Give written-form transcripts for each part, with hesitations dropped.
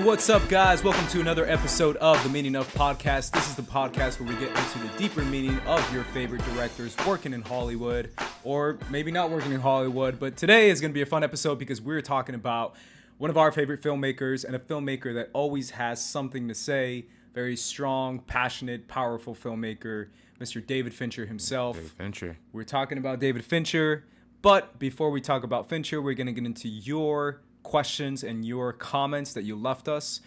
what's up, guys? Welcome to another episode of the Meaning Of Podcast. This is the podcast where we get into the deeper meaning of your favorite directors working in Hollywood, or maybe not working in Hollywood. But today is going to be a fun episode because we're talking about one of our favorite filmmakers and a filmmaker that always has something to say. Very strong, passionate, powerful filmmaker, Mr. David Fincher himself. David Fincher. We're talking about David Fincher. But before we talk about Fincher, we're going to get into your questions and your comments that you left us.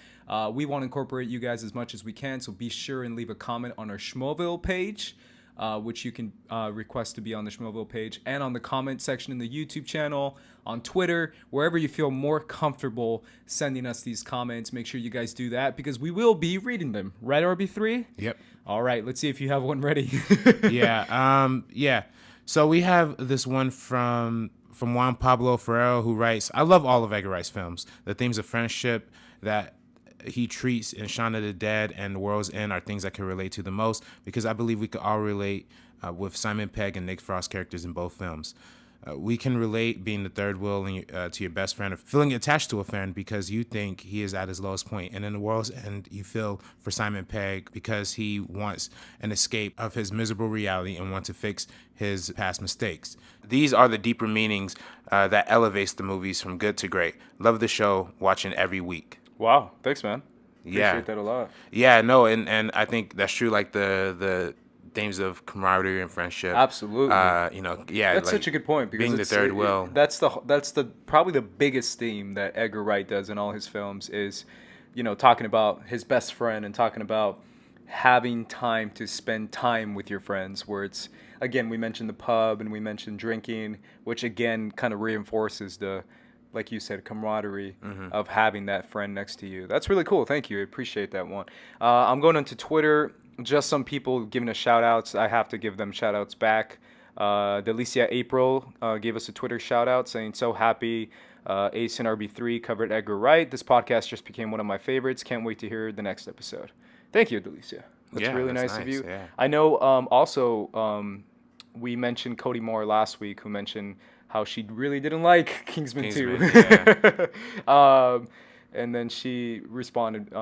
We want to incorporate you guys as much as we can, so be sure and leave a comment on our Schmoville page, which you can request to be on the Schmoville page, and on the comment section in the YouTube channel, on Twitter, wherever you feel more comfortable sending us these comments. Make sure you guys do that because we will be reading them. Right, RB3? Yep. All right, let's see if you have one ready. Yeah. So we have this one from Juan Pablo Ferrero, who writes, I love all of Edgar Wright's films. The themes of friendship that he treats in Shaun of the Dead and The World's End are things I can relate to the most because I believe we could all relate with Simon Pegg and Nick Frost's characters in both films. We can relate being the third wheel to your best friend or feeling attached to a friend because you think he is at his lowest point. And in The World's End, you feel for Simon Pegg because he wants an escape of his miserable reality and wants to fix his past mistakes. These are the deeper meanings that elevates the movies from good to great. Love the show, watching every week. Wow, thanks, man. Appreciate that a lot. Yeah, no, and I think that's true, like the themes of camaraderie and friendship. Absolutely. That's like, such a good point because being the third wheel. That's the probably the biggest theme that Edgar Wright does in all his films is, talking about his best friend and talking about having time to spend time with your friends. Where it's, again, we mentioned the pub and we mentioned drinking, which again kind of reinforces the, like you said, camaraderie of having that friend next to you. That's really cool. Thank you. I appreciate that one. I'm going into Twitter. Just some people giving us shout-outs. I have to give them shout-outs back. Delicia April gave us a Twitter shout-out saying, so happy Ace and RB3 covered Edgar Wright. This podcast just became one of my favorites. Can't wait to hear the next episode. Thank you, Delicia. That's really nice of you. Yeah. I know also we mentioned Cody Moore last week, who mentioned how she really didn't like Kingsman 2. Yeah. And then she responded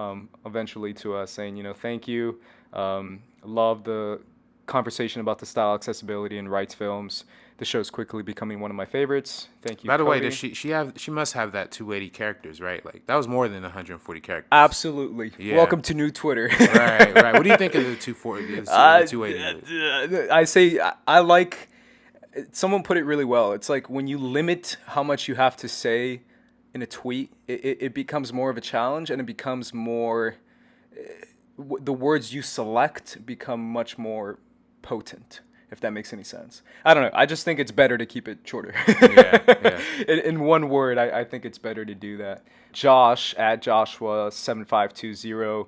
eventually to us saying, thank you. Love the conversation about the style, accessibility in Wright's films. The show's quickly becoming one of my favorites. Thank you. By the way, does she must have that 280 characters, right? Like that was more than 140 characters. Absolutely. Yeah. Welcome to new Twitter. Right. What do you think of the 240? The 280. I say I like. Someone put it really well. It's like when you limit how much you have to say in a tweet, it becomes more of a challenge, and it becomes more. The words you select become much more potent, if that makes any sense. I don't know. I just think it's better to keep it shorter. Yeah. In one word, I think it's better to do that. Josh at Joshua7520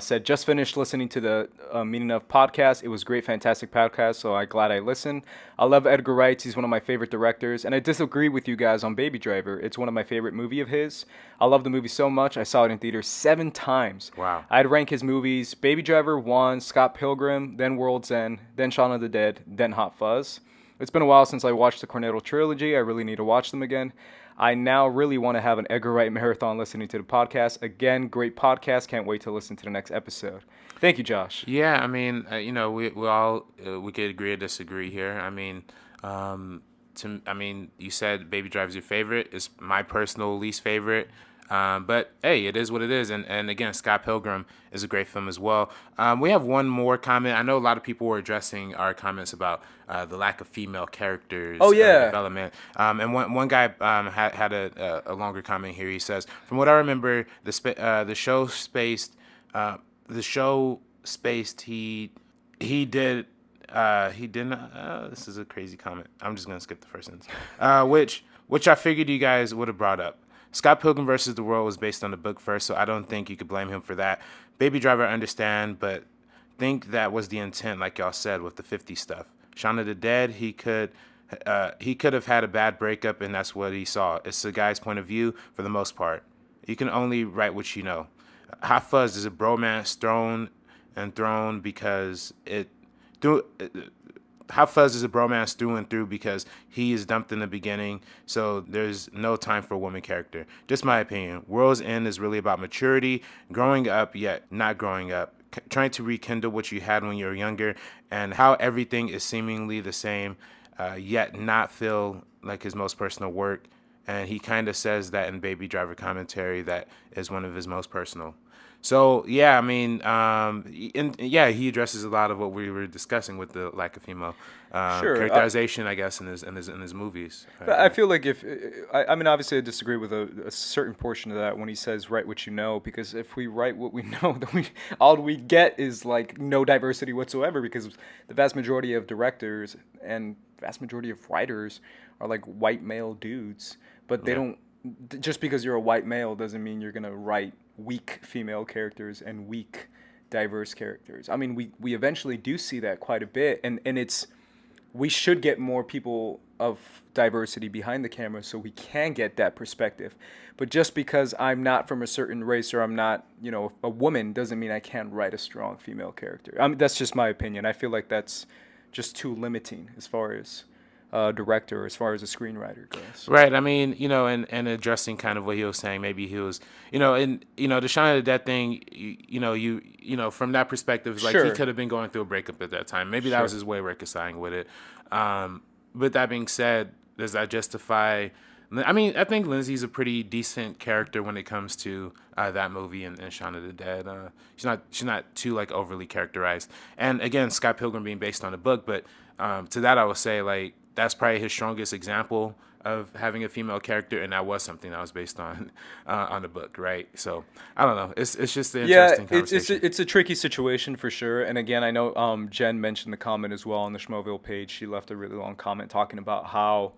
said, just finished listening to the Meaning Of podcast. It was a great, fantastic podcast, so I'm glad I listened. I love Edgar Wright. He's one of my favorite directors, and I disagree with you guys on Baby Driver. It's one of my favorite movie of his. I love the movie so much. I saw it in theaters 7 times. Wow. I'd rank his movies: Baby Driver 1, Scott Pilgrim, then World's End, then Shaun of the Dead, then Hot Fuzz. It's been a while since I watched the Cornetto trilogy. I really need to watch them again. I now really want to have an Edgar Wright marathon listening to the podcast. Again, great podcast. Can't wait to listen to the next episode. Thank you, Josh. Yeah, I mean, we all we could agree or disagree here. I mean, you said Baby Driver's your favorite. It's my personal least favorite. But hey, it is what it is. And again, Scott Pilgrim is a great film as well. We have one more comment. I know a lot of people were addressing our comments about the lack of female characters development. And one guy had a longer comment here. He says, from what I remember, the show spaced. He didn't. This is a crazy comment. I'm just gonna skip the first sentence. Which I figured you guys would have brought up. Scott Pilgrim vs. the World was based on the book first, so I don't think you could blame him for that. Baby Driver, I understand, but think that was the intent, like y'all said, with the 50 stuff. Shaun of the Dead, he could have had a bad breakup, and that's what he saw. It's the guy's point of view for the most part. You can only write what you know. Hot Fuzz is a bromance thrown because the Hot Fuzz is a bromance through and through because he is dumped in the beginning, so there's no time for a woman character. Just my opinion. World's End is really about maturity, growing up yet not growing up, trying to rekindle what you had when you were younger, and how everything is seemingly the same, yet not feel like his most personal work. And he kind of says that in Baby Driver commentary that is one of his most personal. So yeah, I mean, he addresses a lot of what we were discussing with the lack of female Sure. characterization, I guess, in his movies. But I feel like if I mean, obviously, I disagree with a certain portion of that when he says "write what you know," because if we write what we know, then all we get is like no diversity whatsoever. Because the vast majority of directors and vast majority of writers are like white male dudes, but they don't. Just because you're a white male doesn't mean you're gonna write weak female characters and weak diverse characters. I mean, we eventually do see that quite a bit, and it's we should get more people of diversity behind the camera so we can get that perspective. But just because I'm not from a certain race or I'm not, a woman doesn't mean I can't write a strong female character. I mean, that's just my opinion. I feel like that's just too limiting as far as director, as far as a screenwriter goes. Right. I mean, and addressing kind of what he was saying, maybe he was, the Shaun of the Dead thing, from that perspective, it's like Sure. he could have been going through a breakup at that time. Maybe that was his way of reconciling with it. With that being said, does that justify? I mean, I think Lindsay's a pretty decent character when it comes to that movie and Shaun of the Dead. She's not too like overly characterized. And again, Scott Pilgrim being based on a book, but to that I would say like that's probably his strongest example of having a female character, and that was something that was based on the book, right? So I don't know. It's just an interesting conversation. It's a tricky situation for sure. And again, I know Jen mentioned the comment as well on the Schmoville page. She left a really long comment talking about how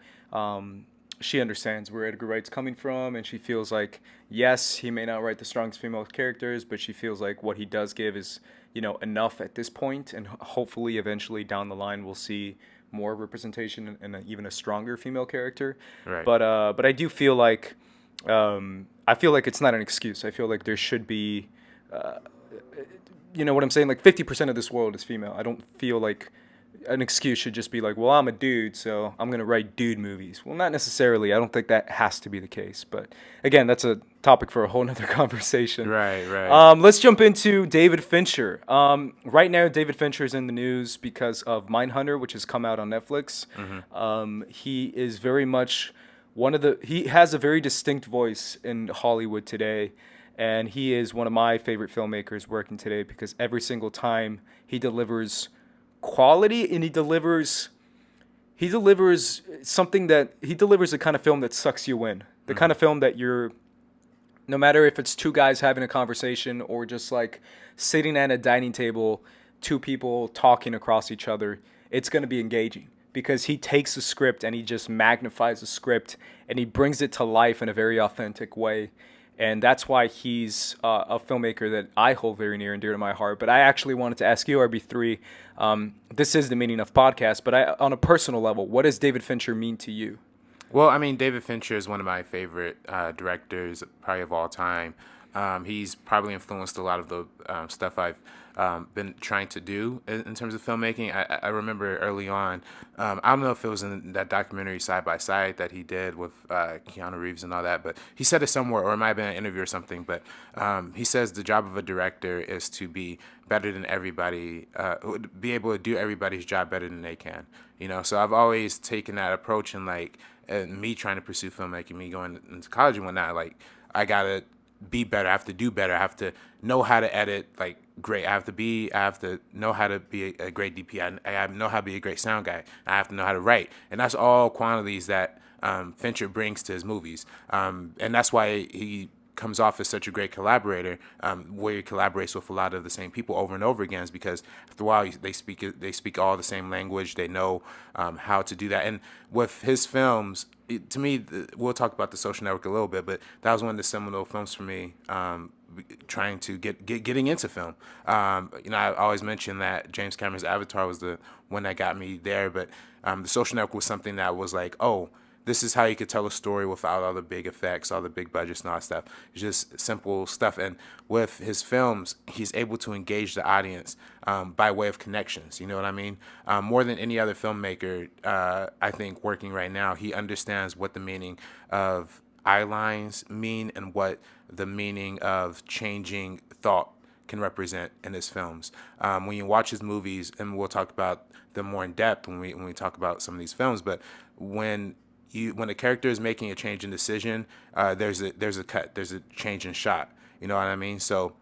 she understands where Edgar Wright's coming from, and she feels like yes, he may not write the strongest female characters, but she feels like what he does give is enough at this point, and hopefully eventually down the line we'll see more representation and even a stronger female character. Right. But I do feel like it's not an excuse. I feel like there should be, you know what I'm saying? Like 50% of this world is female. I don't feel like an excuse should just be like, well, I'm a dude, so I'm gonna write dude movies. Well, not necessarily. I don't think that has to be the case. But again, that's a topic for a whole nother conversation. Right. Let's jump into David Fincher. Right now, David Fincher is in the news because of Mindhunter, which has come out on Netflix. He is very much he has a very distinct voice in Hollywood today, and he is one of my favorite filmmakers working today because every single time he delivers quality, and he delivers something that he delivers a kind of film that sucks you in. The kind of film that you're, no matter if it's two guys having a conversation or just like sitting at a dining table, two people talking across each other, it's going to be engaging because he takes a script and he just magnifies the script and he brings it to life in a very authentic way. And that's why he's a filmmaker that I hold very near and dear to my heart. But I actually wanted to ask you, RB3, this is the meaning of podcast, but on a personal level, what does David Fincher mean to you? Well, I mean, David Fincher is one of my favorite directors, probably of all time. He's probably influenced a lot of the stuff I've been trying to do in terms of filmmaking. I remember early on, I don't know if it was in that documentary Side by Side that he did with Keanu Reeves and all that, but he said it somewhere, or it might have been an interview or something, but he says the job of a director is to be better than everybody, be able to do everybody's job better than they can. So I've always taken that approach, and like me trying to pursue filmmaking, me going into college and whatnot, like I gotta be better. I have to do better. I have to know how to edit like great. I have to know how to be a great DP. I have to know how to be a great sound guy. I have to know how to write. And that's all qualities that Fincher brings to his movies. And that's why he comes off as such a great collaborator, where he collaborates with a lot of the same people over and over again, is because after a while they speak all the same language. They know how to do that. And with his films, to me, we'll talk about The Social Network a little bit, but that was one of the seminal films for me, trying to getting into film. I always mention that James Cameron's Avatar was the one that got me there, but The Social Network was something that was like, oh, this is how you could tell a story without all the big effects, all the big budgets and all that stuff. It's just simple stuff. And with his films, he's able to engage the audience by way of connections. You know what I mean? More than any other filmmaker, I think, working right now, he understands what the meaning of eye lines mean and what the meaning of changing thought can represent in his films. When you watch his movies, and we'll talk about them more in depth when we talk about some of these films, but when a character is making a change in decision, there's a cut, there's a change in shot. You know what I mean? So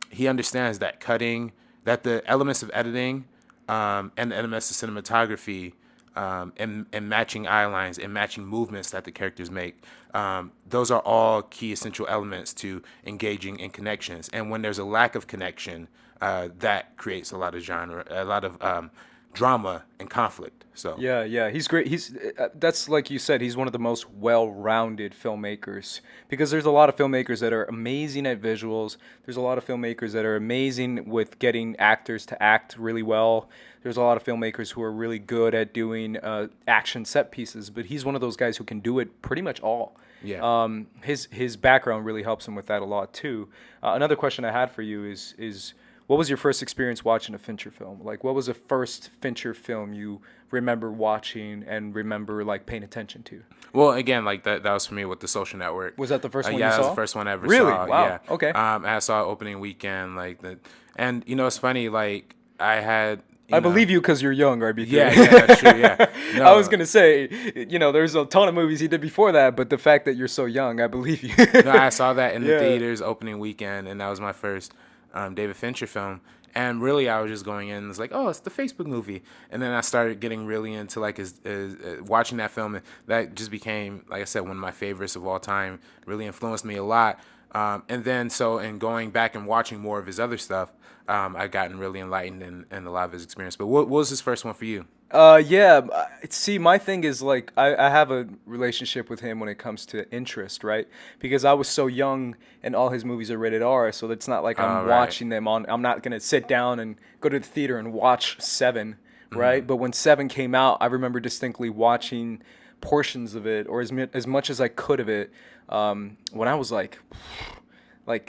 he understands that the elements of editing and the elements of cinematography and matching eye lines and matching movements that the characters make, those are all key essential elements to engaging in connections. And when there's a lack of connection, that creates a lot of drama and conflict. So Yeah, he's great. He's that's like you said, he's one of the most well-rounded filmmakers because there's a lot of filmmakers that are amazing at visuals. There's a lot of filmmakers that are amazing with getting actors to act really well. There's a lot of filmmakers who are really good at doing action set pieces, but he's one of those guys who can do it pretty much all. Yeah. His background really helps him with that a lot too. Another question I had for you is what was your first experience watching a Fincher film? Like, what was the first Fincher film you remember watching and remember like paying attention to? Well, again, like that was for me with The Social Network. Was that the first one yeah, you that saw? was the first one I ever Really? saw. Wow. Yeah. Okay. I saw opening weekend, and you know, it's funny, like I had. I believe you because you're young, RB3. Yeah, that's true. Yeah. No, I was gonna say, there's a ton of movies he did before that, but the fact that you're so young, I believe you. no, I saw that in the Yeah. theaters opening weekend, and that was my first David Fincher film. And really, I was just going in and was like, oh, it's the Facebook movie. And then I started getting really into like his watching that film. And that just became, like I said, one of my favorites of all time. Really influenced me a lot. And then in going back and watching more of his other stuff, I've gotten really enlightened in a lot of his experience. But what was his first one for you? Yeah. See, my thing is like I have a relationship with him when it comes to interest, right? Because I was so young and all his movies are rated R, so it's not like I'm right. watching them on. I'm not gonna sit down and go to the theater and watch Seven, right? But when Seven came out, I remember distinctly watching portions of it or as much as I could of it when I was like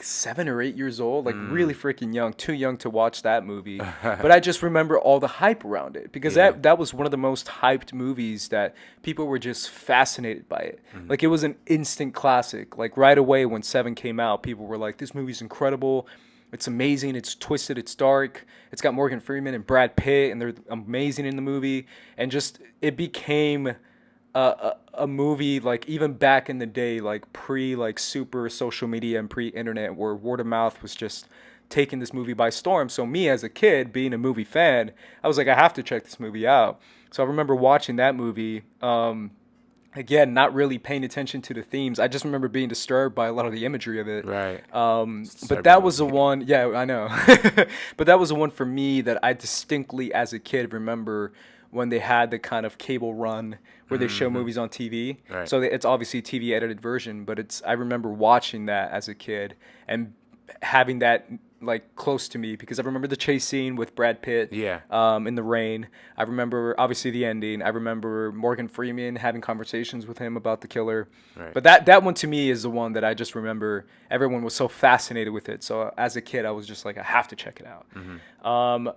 7 or 8 years old, like really freaking young, too young to watch that movie. But I just remember all the hype around it because that was one of the most hyped movies that people were just fascinated by it. Like it was an instant classic. Like right away when Seven came out, people were like, this movie's incredible. It's amazing. It's twisted. It's dark. It's got Morgan Freeman and Brad Pitt, and they're amazing in the movie. And just it became a movie like even back in the day, like pre like super social media and pre-internet, where word of mouth was just taking this movie by storm. So me as a kid being a movie fan, I was like, I have to check this movie out. So I remember watching that movie. Again, not really paying attention to the themes. I just remember being disturbed by a lot of the imagery of it. Right. But that was the one. Yeah, I know. But that was the one for me that I distinctly, as a kid, remember when they had the kind of cable run where they show movies on TV. Right. So it's obviously a TV edited version, but I remember watching that as a kid and having that like close to me because I remember the chase scene with Brad Pitt in the rain. I remember obviously the ending. I remember Morgan Freeman having conversations with him about the killer. Right. But that one to me is the one that I just remember everyone was so fascinated with it. So as a kid, I was just like, I have to check it out.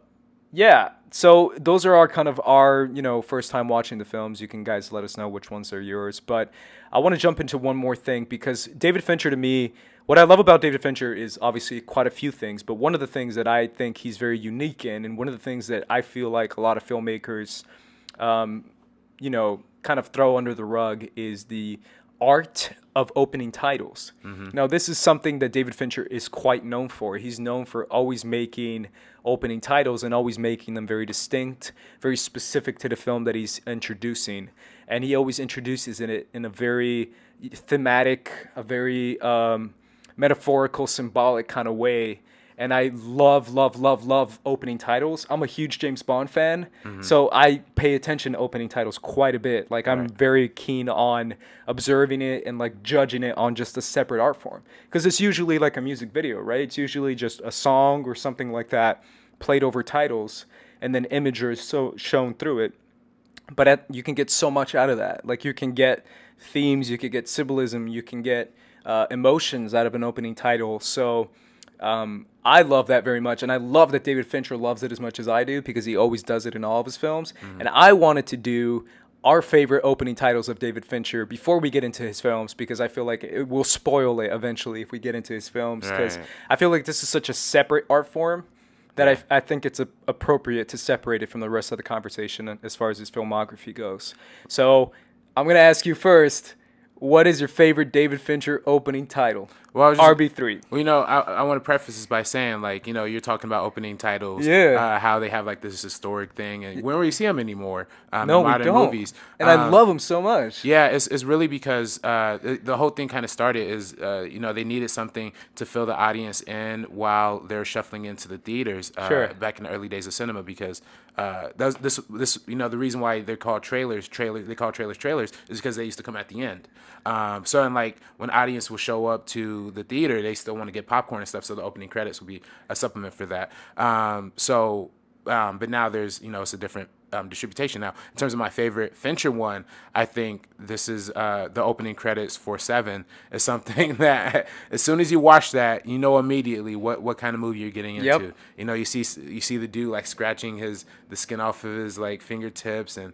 Yeah, so those are our first time watching the films. You can guys let us know which ones are yours. But I want to jump into one more thing because David Fincher, to me, what I love about David Fincher is obviously quite a few things. But one of the things that I think he's very unique in, and one of the things that I feel like a lot of filmmakers, kind of throw under the rug is the art of opening titles. Now, this is something that David Fincher is quite known for. He's known for always making opening titles and always making them very distinct, very specific to the film that he's introducing. And he always introduces it in a very thematic, a very metaphorical, symbolic kind of way. And I love opening titles. I'm a huge James Bond fan, so I pay attention to opening titles quite a bit. Like I'm very keen on observing it and like judging it on just a separate art form. Because it's usually like a music video, right? It's usually just a song or something like that played over titles and then images shown through it. but you can get so much out of that. Like you can get themes, you could get symbolism, you can get emotions out of an opening title. So I love that very much, and I love that David Fincher loves it as much as I do because he always does it in all of his films. And I wanted to do our favorite opening titles of David Fincher before we get into his films because I feel like it will spoil it eventually if we get into his films because Right. I feel like this is such a separate art form that I think it's appropriate to separate it from the rest of the conversation as far as his filmography goes. So I'm going to ask you first, what is your favorite David Fincher opening title? Well, I was just, RB3. well, I want to preface this by saying, like, you're talking about opening titles, Yeah. how they have like this historic thing, and we don't really see them anymore No, in we modern don't. movies. And I love him so much. Yeah, it's really because the whole thing kind of started is they needed something to fill the audience in while they're shuffling into the theaters Sure. back in the early days of cinema because this the reason why they're called trailers is because they used to come at the end. So and like when audience will show up to the theater, they still want to get popcorn and stuff, so the opening credits will be a supplement for that. But now there's it's a different distribution now. In terms of my favorite Fincher one, I think this is the opening credits for Seven is something that as soon as you watch that, you know immediately what kind of movie you're getting into. Yep. You see the dude like scratching the skin off of his like fingertips and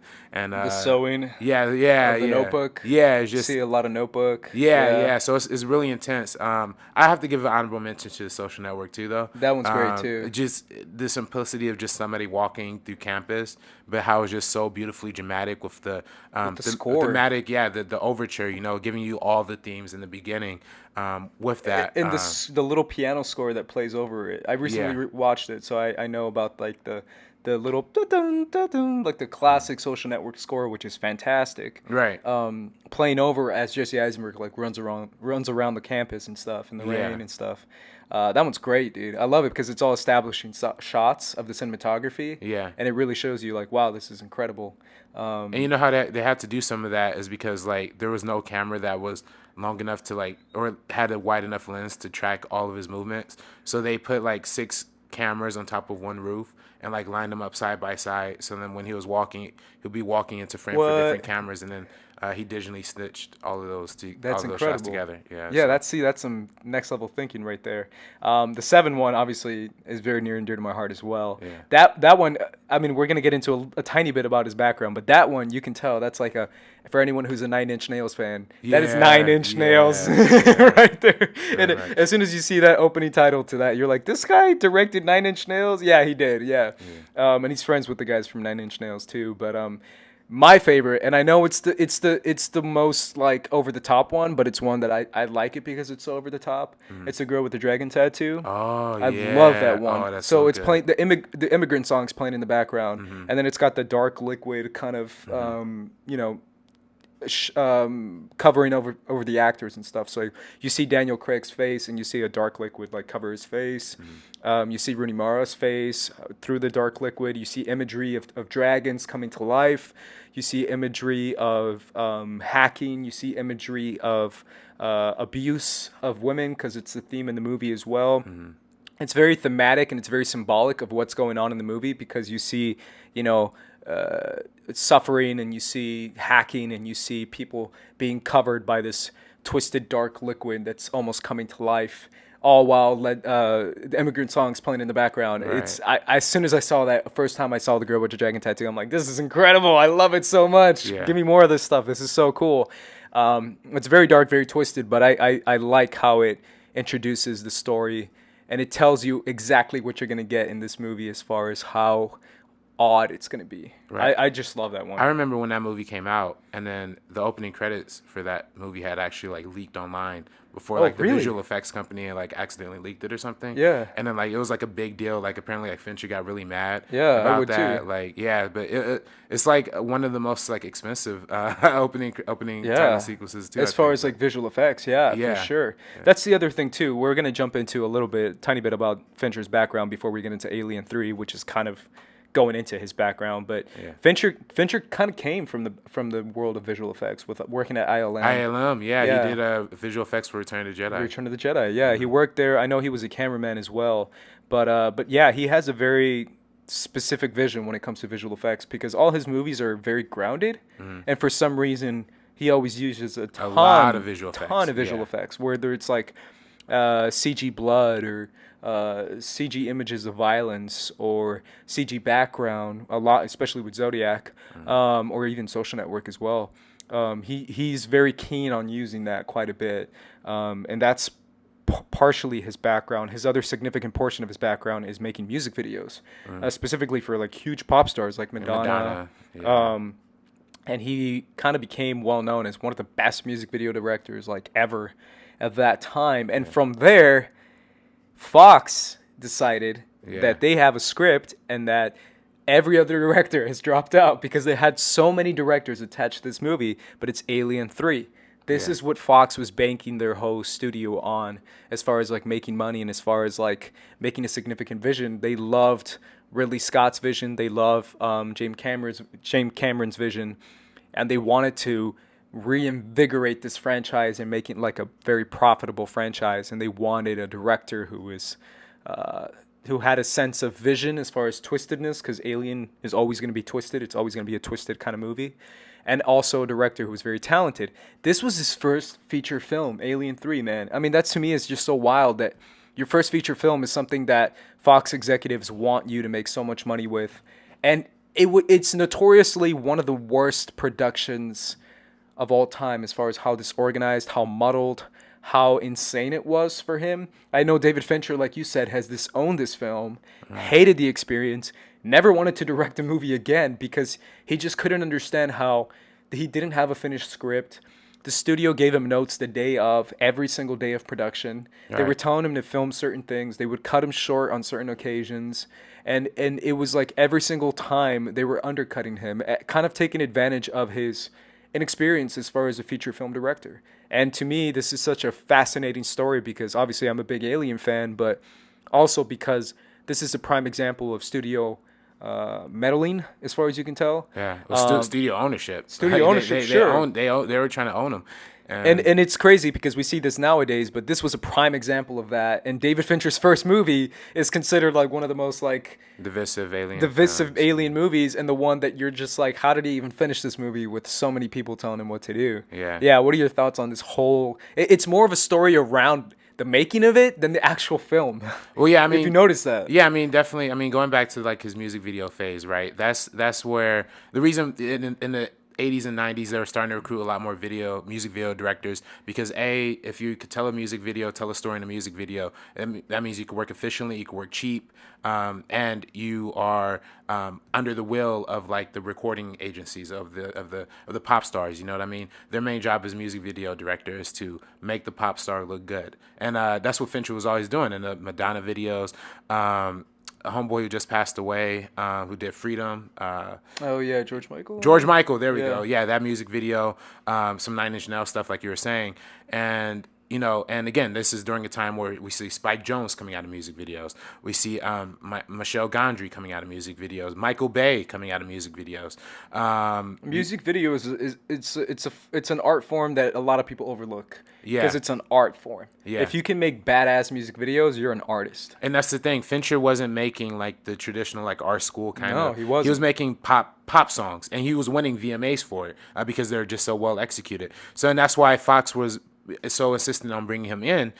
The sewing. yeah Of the yeah Notebook. yeah it's You just see a lot of Notebook. yeah. So it's really intense. I have to give an honorable mention to The Social Network too, though. That one's great, too. Just the simplicity of just somebody walking through campus, but how it's just so beautifully dramatic with the score. thematic, the overture. Giving you all the themes in the beginning. With that, And the little piano score that plays over it. I recently watched it, so I know about like the little dun-dun, dun-dun, like the classic Social Network score, which is fantastic. right. Playing over as Jesse Eisenberg like runs around the campus and stuff in the Yeah. rain and stuff. That one's great, dude. I love it because it's all establishing shots of the cinematography. Yeah. And it really shows you like, wow, this is incredible. And you know how they had to do some of that is because like there was no camera that was long enough to like or had a wide enough lens to track all of his movements. So they put like 6 cameras on top of one roof and like lined them up side by side. So then when he was walking, he'll be walking into frame for different cameras, and then he digitally stitched all of those That's all of those incredible. shots together. Yeah. Yeah, so- that's some next level thinking right there. The 7 one obviously is very near and dear to my heart as well. Yeah. That one, I mean, we're gonna get into a tiny bit about his background, but that one you can tell that's like for anyone who's a Nine Inch Nails fan, that is Yeah, 9 Inch Nails yeah. right there. And right. as soon as you see that opening title to that, you're like, this guy directed 9 Inch Nails? Yeah, he did. Yeah. And he's friends with the guys from 9 Inch Nails too, but my favorite, and I know it's the most like over the top one, but it's one that I like it because it's so over the top. It's a girl with the dragon tattoo. Oh, I yeah. love that one. Oh, that's so it's good. playing the immigrant song's playing in the background, and then it's got the dark liquid kind of covering over the actors and stuff. So you see Daniel Craig's face, and you see a dark liquid like cover his face. You see Rooney Mara's face through the dark liquid. You see imagery of dragons coming to life. You see imagery of hacking. You see imagery of abuse of women because it's the theme in the movie as well. It's very thematic and it's very symbolic of what's going on in the movie because you see, suffering and you see hacking and you see people being covered by this twisted dark liquid that's almost coming to life, all while the immigrant song's playing in the background. Right. As soon as I saw that, first time I saw the girl with the dragon tattoo, I'm like, this is incredible. I love it so much. Yeah. Give me more of this stuff. This is so cool. It's very dark, very twisted, but I like how it introduces the story and it tells you exactly what you're going to get in this movie as far as how odd it's going to be. Right. I just love that one. I remember when that movie came out, and then the opening credits for that movie had actually like leaked online before like the really? visual effects company like accidentally leaked it or something. Yeah. And then like it was like a big deal. Like apparently like Fincher got really mad. Yeah, I about would that. too. Like yeah, but it's like one of the most like expensive opening title sequences too. As far as like visual effects, Yeah. for sure. That's the other thing too. We're gonna jump into tiny bit about Fincher's background before we get into Alien 3, which is kind of going into his background. But Yeah. Fincher kind of came from the world of visual effects with working at ILM. ILM, Yeah. he did visual effects for Return of the Jedi. Return of the Jedi. Yeah, he worked there. I know he was a cameraman as well. But yeah, he has a very specific vision when it comes to visual effects because all his movies are very grounded, and for some reason he always uses A lot of ton of visual effects, whether it's like CG blood or CG images of violence or CG background, a lot, especially with Zodiac, or even Social Network as well. He's very keen on using that quite a bit, and that's partially his background. His other significant portion of his background is making music videos, specifically for like huge pop stars like Madonna. And he kind of became well known as one of the best music video directors like ever at that time. And from there, Fox decided that they have a script and that every other director has dropped out because they had so many directors attached to this movie, but it's Alien 3. This is what Fox was banking their whole studio on as far as like making money and as far as like making a significant vision. They loved Ridley Scott's vision. They love James Cameron's vision, and they wanted to reinvigorate this franchise and make it like a very profitable franchise. And they wanted a director who was who had a sense of vision as far as twistedness, because Alien is always going to be twisted. It's always going to be a twisted kind of movie. And also a director who was very talented. This was his first feature film, Alien 3, man. I mean, that to me is just so wild that your first feature film is something that Fox executives want you to make so much money with. And it's notoriously one of the worst productions of all time as far as how disorganized, how muddled, how insane it was for him. I know David Fincher, like you said, has disowned this film, hated the experience, never wanted to direct a movie again because he just couldn't understand how he didn't have a finished script. The studio gave him notes the day of, every single day of production. They were telling him to film certain things. They would cut him short on certain occasions. And it was like every single time they were undercutting him, kind of taking advantage of his inexperience as far as a feature film director. And to me, this is such a fascinating story because obviously I'm a big Alien fan, but also because this is a prime example of studio meddling, as far as you can tell. Yeah, well, studio ownership. Studio ownership, sure. They were trying to own them. And it's crazy because we see this nowadays, but this was a prime example of that. And David Fincher's first movie is considered like one of the most like divisive alien movies, and the one that you're just like, how did he even finish this movie with so many people telling him what to do? Yeah. What are your thoughts on this whole? It's more of a story around the making of it than the actual film. Well, yeah, I mean, if you notice that. Yeah, I mean, definitely. I mean, going back to like his music video phase, right? That's where the reason in the 80s and 90s they were starting to recruit a lot more music video directors because if you could tell a music video, tell a story in a music video, that means you can work efficiently, you can work cheap, and you are under the will of like the recording agencies of the pop stars. You know what I mean? Their main job as music video director is to make the pop star look good, and that's what Fincher was always doing in the Madonna videos. A homeboy who just passed away, who did Freedom. Oh yeah, George Michael. George Michael, there we go. Yeah, that music video, some Nine Inch Nails stuff, like you were saying, and and again, this is during a time where we see Spike Jonze coming out of music videos. We see Michel Gondry coming out of music videos. Michael Bay coming out of music videos. Music video it's an art form that a lot of people overlook. Yeah, because it's an art form. Yeah. If you can make badass music videos, you're an artist. And that's the thing. Fincher wasn't making like the traditional like art school kind of. No, he wasn't. He was making pop songs, and he was winning VMAs for it because they're just so well executed. So, and that's why Fox was so insistent on bringing him in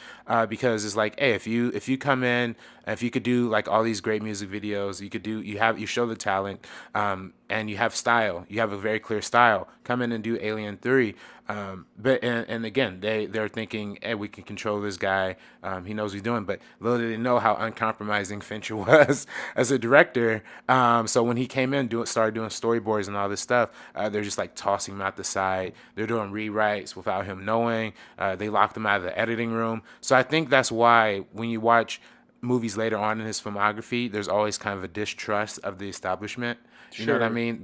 because it's like, hey, if you come in, if you could do like all these great music videos, you show the talent, and you have style, you have a very clear style, come in and do Alien 3. But again, they're thinking, hey, we can control this guy. He knows what he's doing. But little did they know how uncompromising Fincher was as a director. So when he came in, started doing storyboards and all this stuff, they're just like tossing him out the side. They're doing rewrites without him knowing. They locked him out of the editing room. So I think that's why when you watch movies later on in his filmography, there's always kind of a distrust of the establishment. You know what I mean?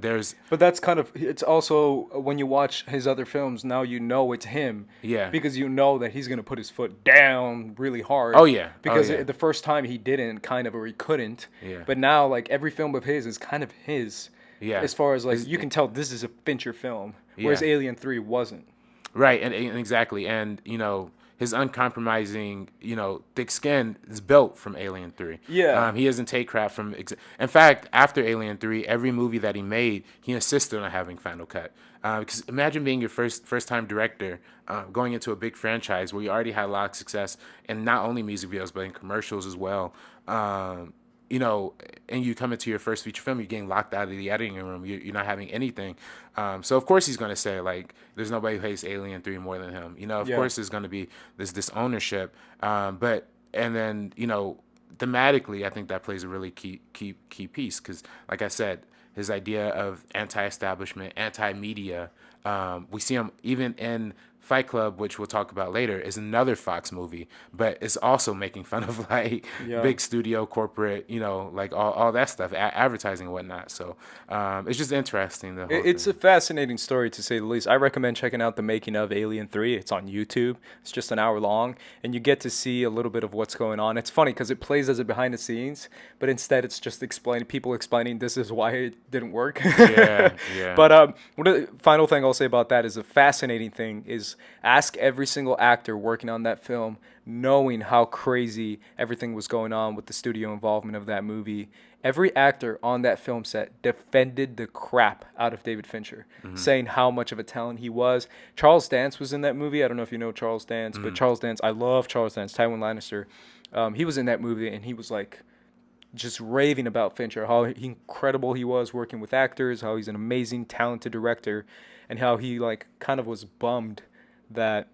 But that's kind of, it's also when you watch his other films, now you know it's him. Yeah. Because you know that he's going to put his foot down really hard. Oh, yeah. Because the first time he didn't, kind of, or he couldn't. Yeah. But now, like, every film of his is kind of his. Yeah. As far as, like, you can tell this is a Fincher film. Whereas Alien 3 wasn't. Right, and exactly. And, his uncompromising, thick skin is built from Alien 3. Yeah. He doesn't take crap from. In fact, after Alien 3, every movie that he made, he insisted on having Final Cut. Because imagine being your first time director, going into a big franchise where you already had a lot of success, and not only music videos but in commercials as well. And you come into your first feature film, you're getting locked out of the editing room. You're not having anything. So of course he's going to say, like, there's nobody who hates Alien 3 more than him. Of course there's going to be this ownership. And then, thematically, I think that plays a really key piece. Because, like I said, his idea of anti-establishment, anti-media, we see him even in Fight Club, which we'll talk about later, is another Fox movie, but it's also making fun of like big studio, corporate, like all that stuff, advertising and whatnot. So it's just interesting. It's a fascinating story, to say the least. I recommend checking out the making of Alien 3. It's on YouTube. It's just an hour long, and you get to see a little bit of what's going on. It's funny because it plays as a behind the scenes, but instead it's just people explaining this is why it didn't work. Yeah. But the final thing I'll say about that is a fascinating thing is ask every single actor working on that film, knowing how crazy everything was going on with the studio involvement of that movie. Every actor on that film set defended the crap out of David Fincher, saying how much of a talent he was. Charles Dance was in that movie. I don't know if you know Charles Dance, but Charles Dance, I love Charles Dance, Tywin Lannister. He was in that movie, and he was like just raving about Fincher, how incredible he was working with actors, how he's an amazing, talented director, and how he like kind of was bummed that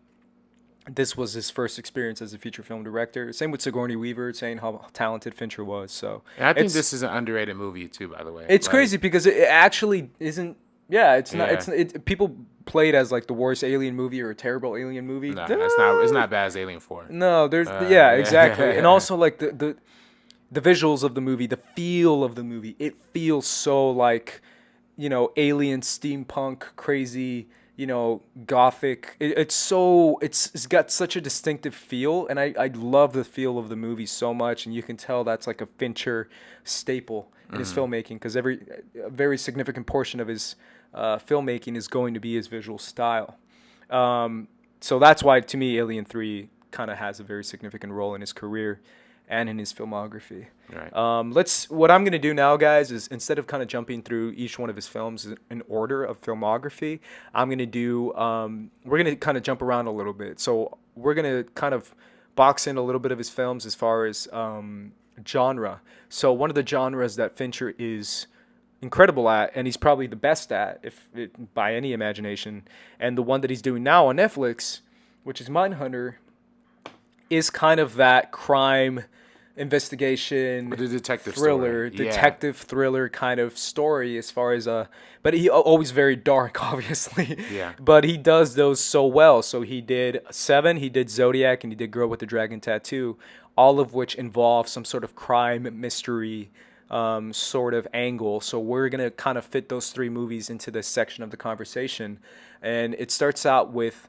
this was his first experience as a feature film director. Same with Sigourney Weaver, saying how talented Fincher was. So, and I think this is an underrated movie too, by the way. It's crazy because it actually isn't. Yeah, it's not. It's people play it as like the worst Alien movie or a terrible Alien movie. No, it's not. It's not bad as Alien 4. No, there's exactly, and also like the visuals of the movie, the feel of the movie. It feels so like, alien steampunk crazy. Gothic. It's got such a distinctive feel, and I love the feel of the movie so much, and you can tell that's like a Fincher staple in his filmmaking, because a very significant portion of his filmmaking is going to be his visual style. So that's why, to me, Alien 3 kind of has a very significant role in his career and in his filmography. Right. What I'm going to do now, guys, is instead of kind of jumping through each one of his films in order of filmography, I'm going to do, we're going to kind of jump around a little bit. So we're going to kind of box in a little bit of his films as far as genre. So one of the genres that Fincher is incredible at, and he's probably the best at, by any imagination, and the one that he's doing now on Netflix, which is Mindhunter, is kind of that crime investigation, the detective thriller, story. detective thriller kind of story, as far as but he always very dark, obviously. Yeah. But he does those so well. So he did Seven, he did Zodiac, and he did Girl with the Dragon Tattoo, all of which involve some sort of crime mystery sort of angle. So we're gonna kind of fit those three movies into this section of the conversation, and it starts out with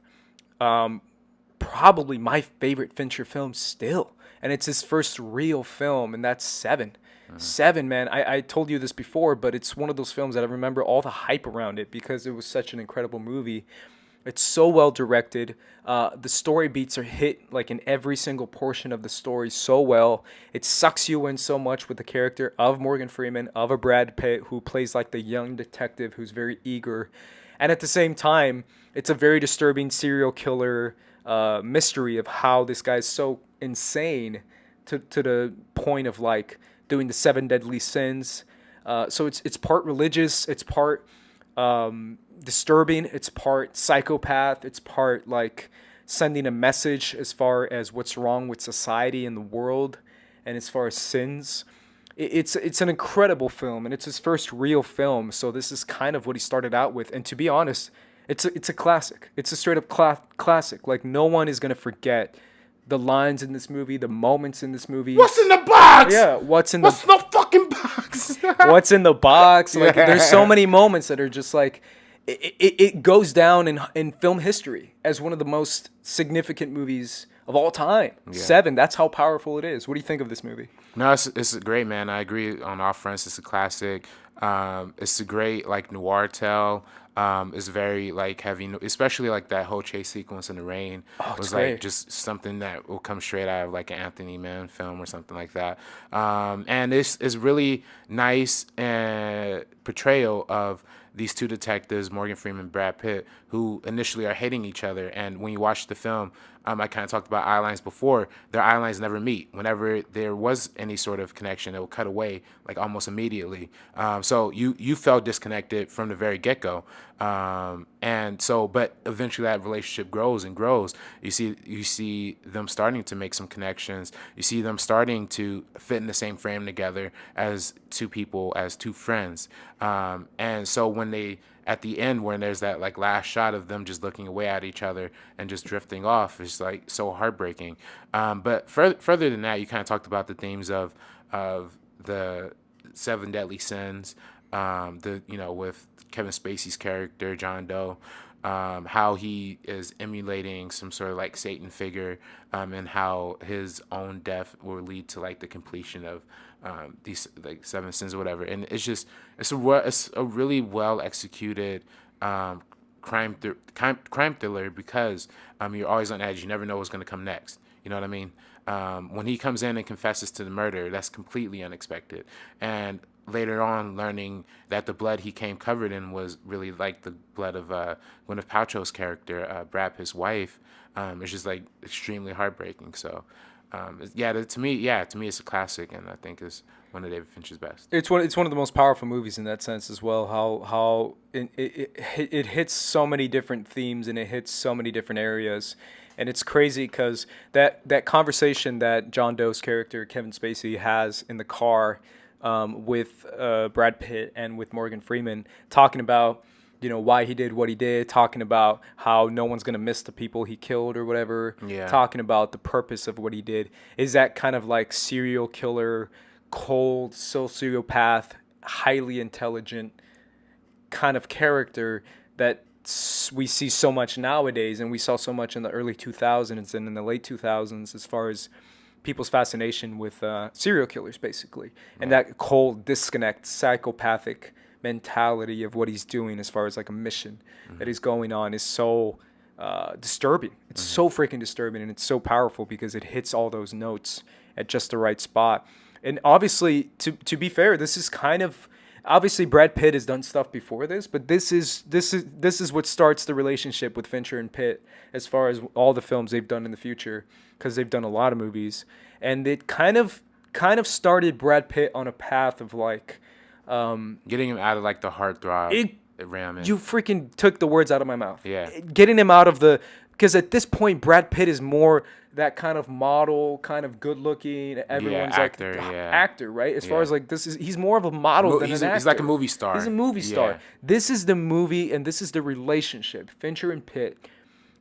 probably my favorite Fincher film still. And it's his first real film, and that's Seven. Seven, man, I told you this before, but it's one of those films that I remember all the hype around it because it was such an incredible movie. It's so well directed. The story beats are hit like in every single portion of the story so well. It sucks you in so much with the character of Morgan Freeman, of a Brad Pitt, who plays like the young detective who's very eager. And at the same time, it's a very disturbing serial killer mystery of how this guy's so insane to the point of like doing the 7 deadly sins. So it's part religious, it's part disturbing, it's part psychopath, it's part like sending a message as far as what's wrong with society and the world, and as far as sins. It's an incredible film, and it's his first real film. So this is kind of what he started out with, and to be honest, it's a classic. It's a straight up classic. Like, no one is gonna forget the lines in this movie, the moments in this movie. What's in the box? Yeah, what's in the fucking box? what's in the box? Like, there's so many moments that are just like, it goes down in film history as one of the most significant movies of all time. Yeah. Seven, that's how powerful it is. What do you think of this movie? No, it's great, man. I agree on all fronts. It's a classic. It's a great like noir tale. is very like heavy, especially like that whole chase sequence in the rain Oh, it's was like great. just something that will come straight out of like an Anthony Mann film or something like that. And it's really nice portrayal of these two detectives, Morgan Freeman and Brad Pitt, who initially are hating each other. And when you watch the film, I kind of talked about eye lines before. Their eye lines never meet. Whenever there was any sort of connection, it would cut away like almost immediately. So you felt disconnected from the very get go. And so, but eventually that relationship grows and grows. You see them starting to make some connections. You see them starting to fit in the same frame together as two people, as two friends. And so when they at the end, when there's that like last shot of them just looking away at each other and just drifting off, is like so heartbreaking. But further than that, you kind of talked about the themes of the seven deadly sins. With Kevin Spacey's character John Doe, how he is emulating some sort of like Satan figure, and how his own death will lead to like the completion of these like seven sins or whatever. And it's a really well executed crime thriller because you're always on edge. You never know what's going to come next. You know what I mean? When he comes in and confesses to the murder, that's completely unexpected. And later on, learning that the blood he came covered in was really like the blood of Gwyneth Paltrow's character, Brad Pitt's wife. It's just like extremely heartbreaking. So, to me, it's a classic, and I think is one of David Fincher's best. It's one of the most powerful movies in that sense as well. How it hits so many different themes and it hits so many different areas, and it's crazy because that conversation that John Doe's character Kevin Spacey has in the car with Brad Pitt and with Morgan Freeman, talking about why he did what he did, talking about how no one's going to miss the people he killed or whatever, talking about the purpose of what he did, is that kind of like serial killer, cold, sociopath, highly intelligent kind of character that we see so much nowadays, and we saw so much in the early 2000s and in the late 2000s as far as people's fascination with serial killers, basically. And that cold, disconnect, psychopathic mentality of what he's doing as far as like a mission that he's going on is so disturbing. It's so freaking disturbing, and it's so powerful because it hits all those notes at just the right spot. And obviously, to be fair, this is kind of obviously Brad Pitt has done stuff before this, but this is what starts the relationship with Fincher and Pitt as far as all the films they've done in the future, because they've done a lot of movies, and it kind of started Brad Pitt on a path of like getting him out of like the heartthrob. You freaking took the words out of my mouth. Yeah, getting him out of because at this point Brad Pitt is more that kind of model, kind of good looking, everyone's actor, like actor, right? As far as like he's more of a model than an actor. He's like a movie star. He's a movie star. This is the movie, and this is the relationship, Fincher and Pitt,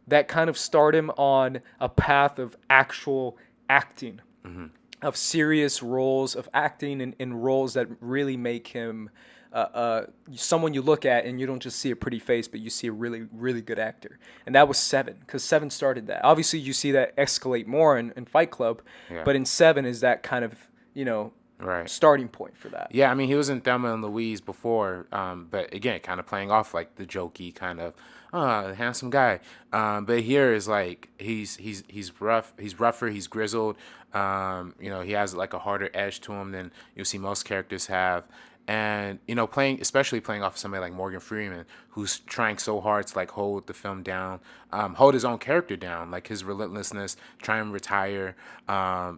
that kind of start him on a path of actual acting, of serious roles, of acting in roles that really make him someone you look at and you don't just see a pretty face, but you see a really, really good actor. And that was Seven, because Seven started that. Obviously, you see that escalate more in Fight Club, but in Seven is that kind of, starting point for that. Yeah, I mean, he was in Thelma and Louise before, but again, kind of playing off like the jokey kind of, handsome guy. But here is like he's rough, he's rougher, he's grizzled. He has like a harder edge to him than you'll see most characters have. And, especially playing off of somebody like Morgan Freeman, who's trying so hard to like hold the film down, hold his own character down, like his relentlessness, trying to retire.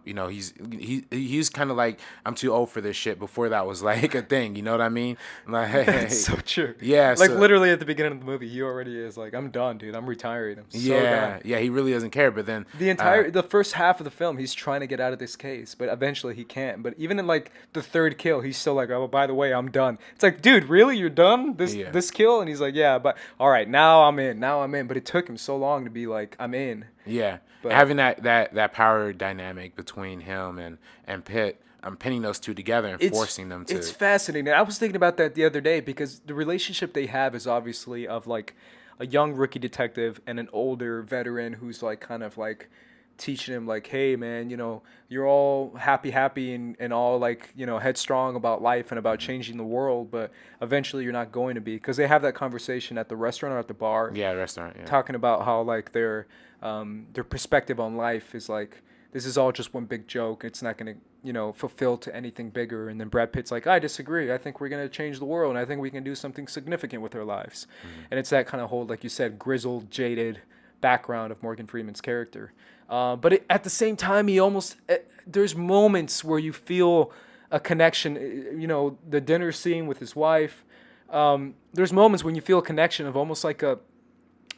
He's kind of like, I'm too old for this shit before that was like a thing. You know what I mean? Like, that's so true. Yeah. Like literally at the beginning of the movie, he already is like, I'm done, dude. I'm retiring. I'm so done. Yeah. He really doesn't care. But then the first half of the film, he's trying to get out of this case, but eventually he can't. But even in like the third kill, he's still like, oh, by the way, I'm done. It's like, dude, really? You're done? This kill? And he's like, yeah, but all right, now I'm in. But it took him so long to be like, I'm in. Yeah. But having that power dynamic between him and Pitt, I'm pinning those two together and forcing them to. It's fascinating. I was thinking about that the other day because the relationship they have is obviously of like a young rookie detective and an older veteran who's like kind of like teaching him like, hey man, you're all happy and all like, headstrong about life and about changing the world, but eventually you're not going to be, because they have that conversation at the restaurant or at the bar, Yeah, restaurant. Yeah. talking about how like their perspective on life is like, this is all just one big joke. It's not going to, fulfill to anything bigger. And then Brad Pitt's like, I disagree. I think we're going to change the world, and I think we can do something significant with our lives. And it's that kind of whole, like you said, grizzled, jaded background of Morgan Freeman's character. But at the same time, there's moments where you feel a connection. The dinner scene with his wife. There's moments when you feel a connection of almost like a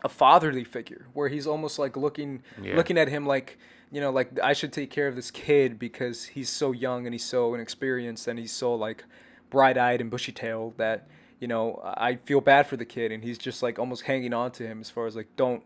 fatherly figure, where he's almost like looking at him like, like, I should take care of this kid because he's so young and he's so inexperienced and he's so like bright-eyed and bushy-tailed that, I feel bad for the kid, and he's just like almost hanging on to him as far as like, don't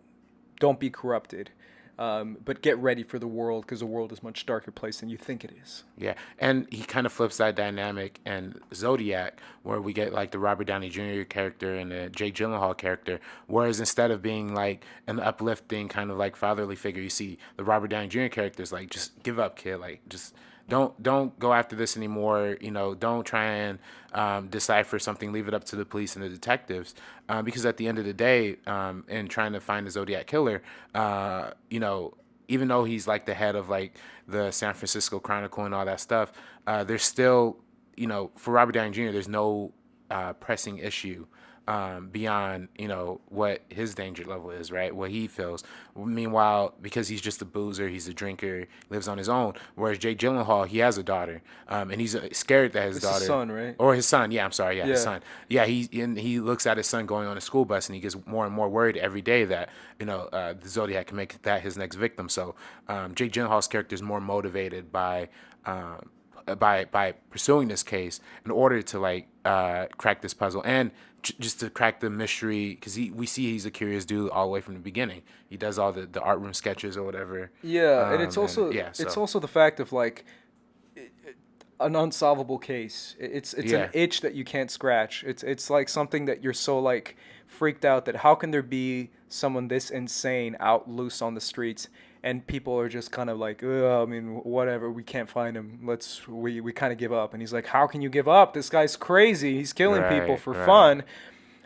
be corrupted. But get ready for the world, because the world is a much darker place than you think it is. Yeah, and he kind of flips that dynamic in Zodiac, where we get like the Robert Downey Jr. character and the Jake Gyllenhaal character, whereas instead of being like an uplifting kind of like fatherly figure, you see the Robert Downey Jr. character is like, just give up, kid, like just don't go after this anymore. Don't try and decipher something. Leave it up to the police and the detectives, because at the end of the day, in trying to find the Zodiac killer, even though he's like the head of like the San Francisco Chronicle and all that stuff, there's still, for Robert Downey Jr., there's no pressing issue beyond, what his danger level is, right? What he feels. Meanwhile, because he's just a boozer, he's a drinker, lives on his own. Whereas Jake Gyllenhaal, he has a daughter, and he's scared that his daughter, his son, right? Or his son. Yeah, I'm sorry. Yeah, his son. Yeah, he looks at his son going on a school bus, and he gets more and more worried every day that the Zodiac can make that his next victim. So Jake Gyllenhaal's character is more motivated by pursuing this case in order to like crack this puzzle and just to crack the mystery, because we see he's a curious dude all the way from the beginning. He does all the art room sketches or whatever. Yeah, and it's also it's also the fact of like an unsolvable case. It's an itch that you can't scratch. It's like something that you're so like freaked out that how can there be someone this insane out loose on the streets, and people are just kind of like, I mean, whatever, we can't find him. We kind of give up. And he's like, how can you give up? This guy's crazy. He's killing people for fun.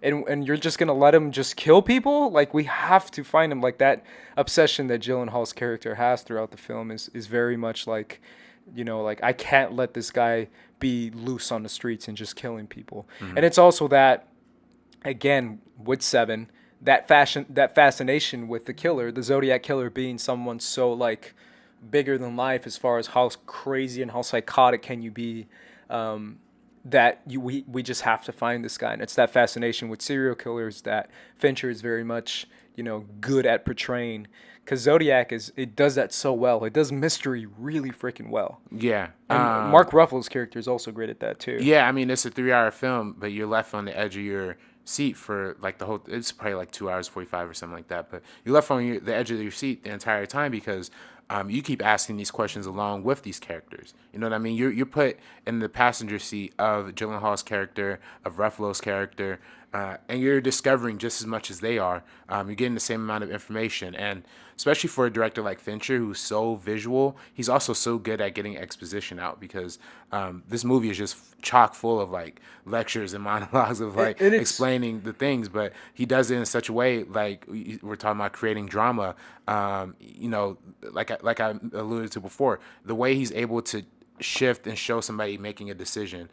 And you're just going to let him just kill people? Like, we have to find him. Like, that obsession that Gyllenhaal's character has throughout the film is very much like, like, I can't let this guy be loose on the streets and just killing people. Mm-hmm. And it's also that, again, with Seven, that fascination with the killer, the Zodiac killer, being someone so like bigger than life as far as how crazy and how psychotic can you be, that we just have to find this guy. And it's that fascination with serial killers that Fincher is very much good at portraying, because Zodiac it does that so well. It does mystery really freaking well. Yeah. And Mark Ruffalo's character is also great at that too. Yeah, I mean, it's a 3-hour film, but you're left on the edge of your seat for like it's probably like 2 hours 45 or something like that, but you're left on the edge of your seat the entire time, because you keep asking these questions along with these characters. You know what I mean? You're put in the passenger seat of Gyllenhaal's character, of Ruffalo's character, and you're discovering just as much as they are. You're getting the same amount of information, and especially for a director like Fincher, who's so visual, he's also so good at getting exposition out, because this movie is just chock full of like lectures and monologues of like explaining the things, but he does it in such a way, like we're talking about creating drama. Like I alluded to before, the way he's able to shift and show somebody making a decision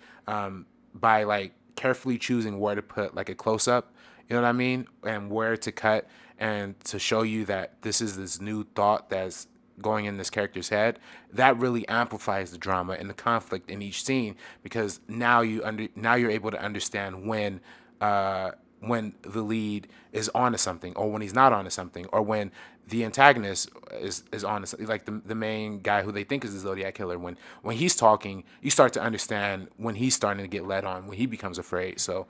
by like carefully choosing where to put like a close-up, you know what I mean, and where to cut, and to show you that this is this new thought that's going in this character's head, that really amplifies the drama and the conflict in each scene, because now you're able to understand when the lead is onto something, or when he's not onto something, or when the antagonist is onto something, like the main guy who they think is the Zodiac killer. When he's talking, you start to understand when he's starting to get led on, when he becomes afraid. So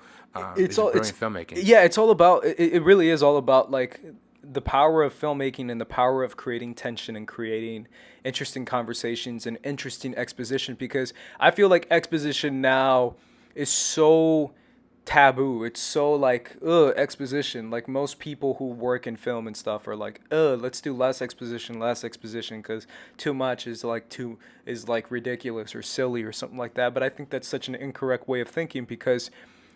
it's brilliant filmmaking. Yeah, it's all about. It really is all about like the power of filmmaking and the power of creating tension and creating interesting conversations and interesting exposition, because I feel like exposition now is so taboo. It's so like exposition. Like most people who work in film and stuff are like, let's do less exposition, because too much is like ridiculous or silly or something like that. But I think that's such an incorrect way of thinking, because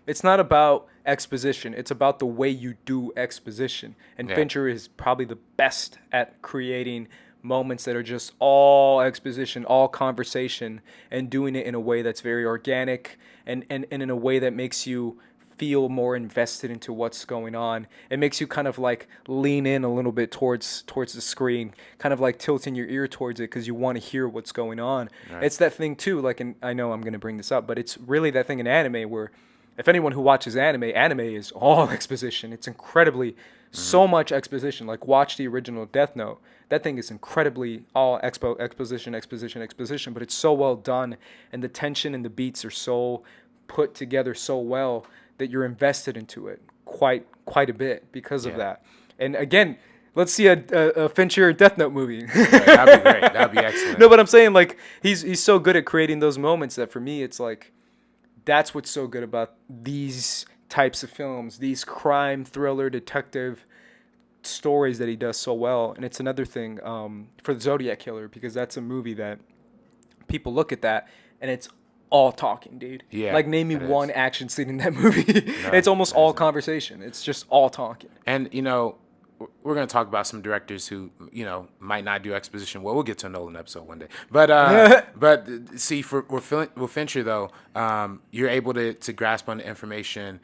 it's not about exposition. It's about the way you do exposition. And Yeah. Fincher is probably the best at creating moments that are just all exposition, all conversation, and doing it in a way that's very organic, and in a way that makes you feel more invested into what's going on. It makes you kind of like lean in a little bit towards the screen, kind of like tilting your ear towards it because you want to hear what's going on. Right. It's that thing too, like, and I know I'm going to bring this up, but it's really that thing in anime where if anyone who watches anime is all exposition. It's incredibly so much exposition. Like, watch the original Death Note. That thing is incredibly all exposition, but it's so well done, and the tension and the beats are so put together so well that you're invested into it quite a bit because of that. And again, let's see a Fincher Death Note movie. Right, that'd be great. That'd be excellent. No, but I'm saying, like, he's so good at creating those moments that for me it's like, that's what's so good about these types of films, these crime, thriller, detective stories that he does so well. And it's another thing for the Zodiac Killer, because that's a movie that people look at that and it's all talking, dude. Yeah, like, name me it one is. action scene in that movie. It's almost it all isn't. conversation. It's just all talking. And we're going to talk about some directors who might not do exposition. Well, we'll get to a Nolan episode one day. But see, with Fincher though, you're able to grasp on the information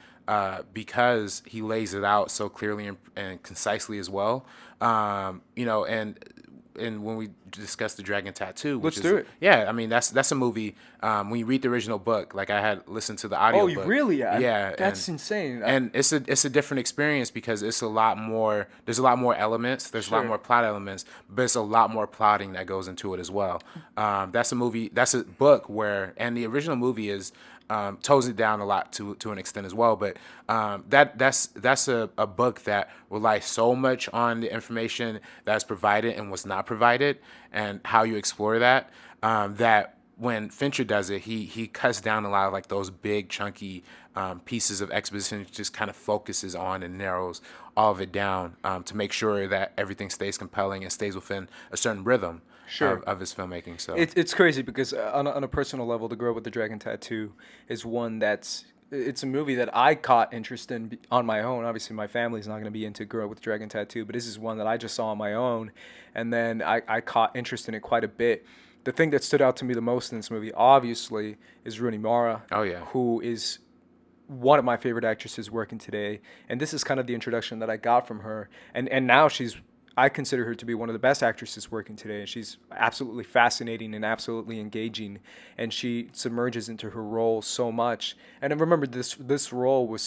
because he lays it out so clearly and concisely as well. And when we discussed The Dragon Tattoo, Let's do it. Yeah, I mean that's a movie. When you read the original book, like I had listened to the audio. Oh, you really? Yeah, That's insane. And it's a different experience because it's a lot more. There's a lot more elements. There's a lot more plot elements, but it's a lot more plotting that goes into it as well. That's a movie. That's a book where, and the original movie is. Tones it down a lot to an extent as well, but that's a book that relies so much on the information that's provided and what's not provided, and how you explore that. That when Fincher does it, he cuts down a lot of like those big chunky pieces of exposition, just kind of focuses on and narrows all of it down to make sure that everything stays compelling and stays within a certain rhythm. Of his filmmaking. So it's crazy because on a personal level, The Girl with the Dragon Tattoo is one it's a movie that I caught interest in on my own. Obviously, my family's not going to be into Girl with the Dragon Tattoo, but this is one that I just saw on my own, and then I caught interest in it quite a bit. The thing that stood out to me the most in this movie, obviously, is Rooney Mara. Oh, yeah. Who is one of my favorite actresses working today, and this is kind of the introduction that I got from her, and now I consider her to be one of the best actresses working today. She's absolutely fascinating and absolutely engaging, and she submerges into her role so much. And I remember this role was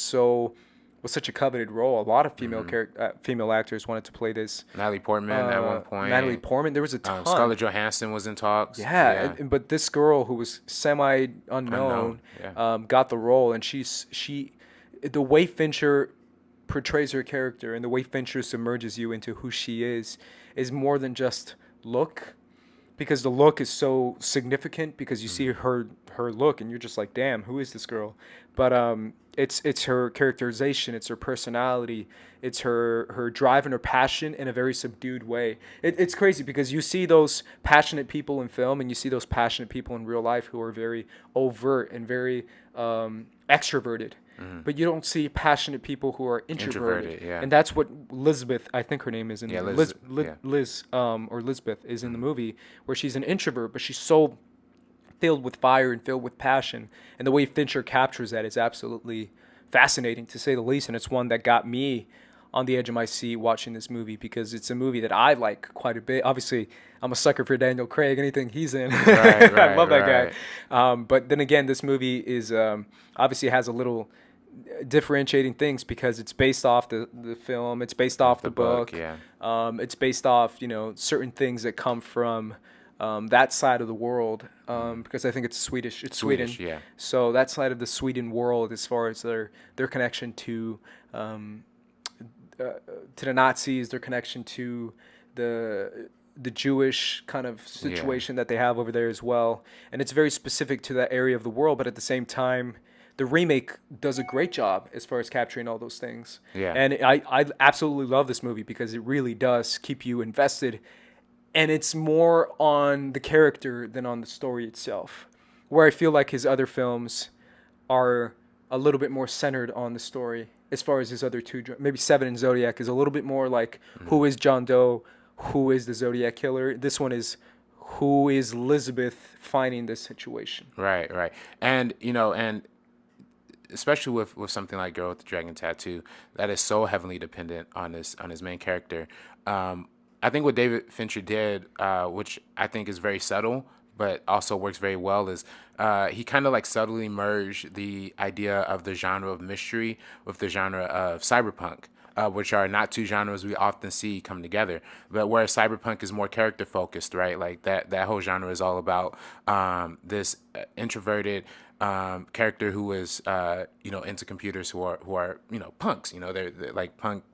such a coveted role. A lot of female actors wanted to play this. Natalie Portman at one point. Natalie Portman, there was a ton. Scarlett Johansson was in talks. Yeah. But this girl who was semi-unknown got the role, and the way Fincher portrays her character and the way Fincher submerges you into who she is more than just look, because the look is so significant because you see her look and you're just like, damn, who is this girl? But it's her characterization, it's her personality, it's her drive and her passion in a very subdued way. It's crazy because you see those passionate people in film and you see those passionate people in real life who are very overt and very extroverted. But you don't see passionate people who are introverted. Yeah. And that's what Elizabeth, I think her name is in Liz, Liz or Lisbeth is in the movie, where she's an introvert, but she's so filled with fire and filled with passion. And the way Fincher captures that is absolutely fascinating, to say the least. And it's one that got me on the edge of my seat watching this movie, because it's a movie that I like quite a bit. Obviously, I'm a sucker for Daniel Craig. Anything he's in, I love that guy. But then again, this movie is obviously has a little differentiating things because it's based off the film. It's based off the book. Yeah. It's based off certain things that come from that side of the world, because I think it's Swedish. It's Sweden. Yeah. So that side of the Sweden world, as far as their connection to the Nazis, their connection to the Jewish kind of situation that they have over there as well, and it's very specific to that area of the world. But at the same time, the remake does a great job as far as capturing all those things. Yeah. And I absolutely love this movie because it really does keep you invested, and it's more on the character than on the story itself. Where I feel like his other films are a little bit more centered on the story, as far as his other two, maybe Seven and Zodiac is a little bit more like who is John Doe, who is the Zodiac killer. This one is who is Elizabeth finding this situation. Right, right. And, you know, and especially with something like Girl with the Dragon Tattoo, that is so heavily dependent on his main character. I think what David Fincher did, which I think is very subtle, but also works very well, is he kind of like subtly merged the idea of the genre of mystery with the genre of cyberpunk, which are not two genres we often see come together. But whereas cyberpunk is more character focused, right? Like that whole genre is all about this introverted character who is into computers, who are punks. They're like punk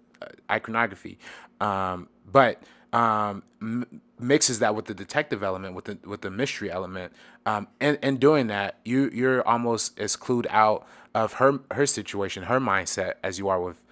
iconography, but mixes that with the detective element, with the mystery element, and doing that, you're almost as clued out of her situation, her mindset, as you are with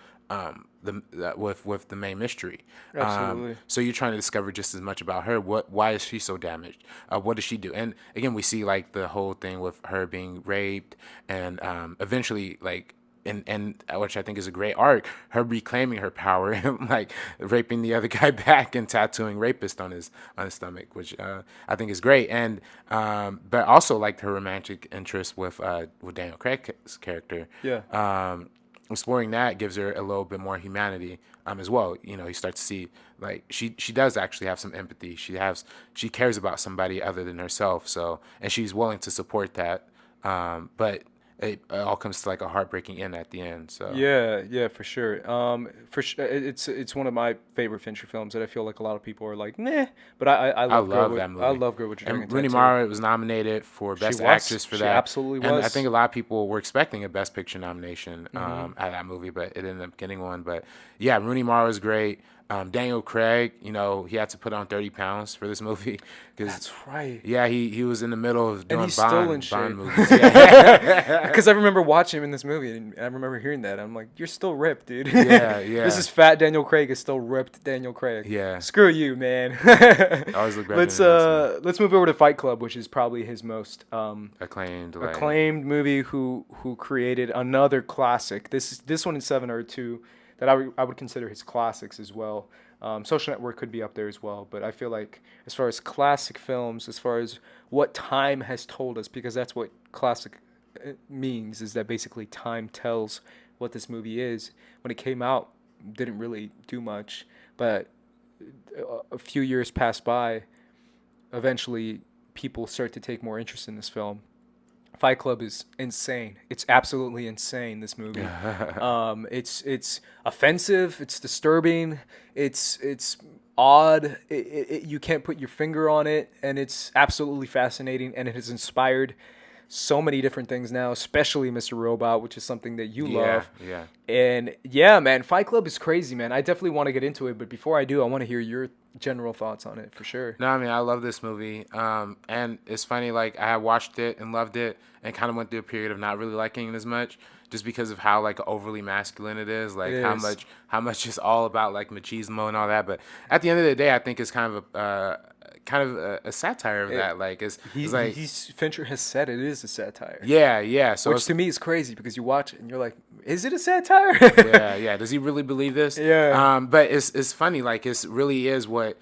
with the main mystery. Absolutely. So you're trying to discover just as much about her. Why is she so damaged? What does she do? And again, we see like the whole thing with her being raped, and eventually like. And which I think is a great arc, her reclaiming her power and like raping the other guy back and tattooing rapist on his stomach, which I think is great. And but also like her romantic interest with Daniel Craig's character. Yeah. Exploring that gives her a little bit more humanity as well. You start to see like she does actually have some empathy. She cares about somebody other than herself. So, and she's willing to support that. But it all comes to like a heartbreaking end at the end. So Yeah, for sure. It's one of my favorite Fincher films that I feel like a lot of people are like, meh. But I love that movie. I love Girl with Your Dragon And Rooney Tattoo. Mara was nominated for Best Actress for She that. absolutely And was. I think a lot of people were expecting a Best Picture nomination out of that movie, but it ended up getting one. But yeah, Rooney Mara was great. Daniel Craig, he had to put on 30 pounds for this movie. That's right. Yeah, he was in the middle of doing he's still in shape. Bond movies. Yeah. Because I remember watching him in this movie, and I remember hearing that. I'm like, you're still ripped, dude. Yeah. This is fat Daniel Craig is still ripped Daniel Craig. Yeah. Screw you, man. I always look better. Let's move over to Fight Club, which is probably his most acclaimed movie. Who created another classic. This one and Seven are two that I would consider his classics as well. Social Network could be up there as well, but I feel like as far as classic films, as far as what time has told us, because that's what classic means, is that basically time tells what this movie is. When it came out, didn't really do much, but a few years passed by. Eventually, people start to take more interest in this film. Fight Club is insane. It's absolutely insane, this movie. It's offensive. It's disturbing. It's odd. You can't put your finger on it, and it's absolutely fascinating. And it has inspired so many different things now, especially Mr. Robot, which is something that you love. Yeah. And yeah, man, Fight Club is crazy, man. I definitely want to get into it, but before I do, I want to hear your general thoughts on it for sure. No, I mean, I love this movie. And it's funny, like, I watched it and loved it and kind of went through a period of not really liking it as much just because of how, like, overly masculine it is. Like, how much it's all about, like, machismo and all that. But at the end of the day, I think it's kind of a satire of that. Like, Fincher has said it is a satire. Yeah. So which to me is crazy because you watch it and you're like, is it a satire? Yeah. Does he really believe this? Yeah. But it's funny. Like, it really is when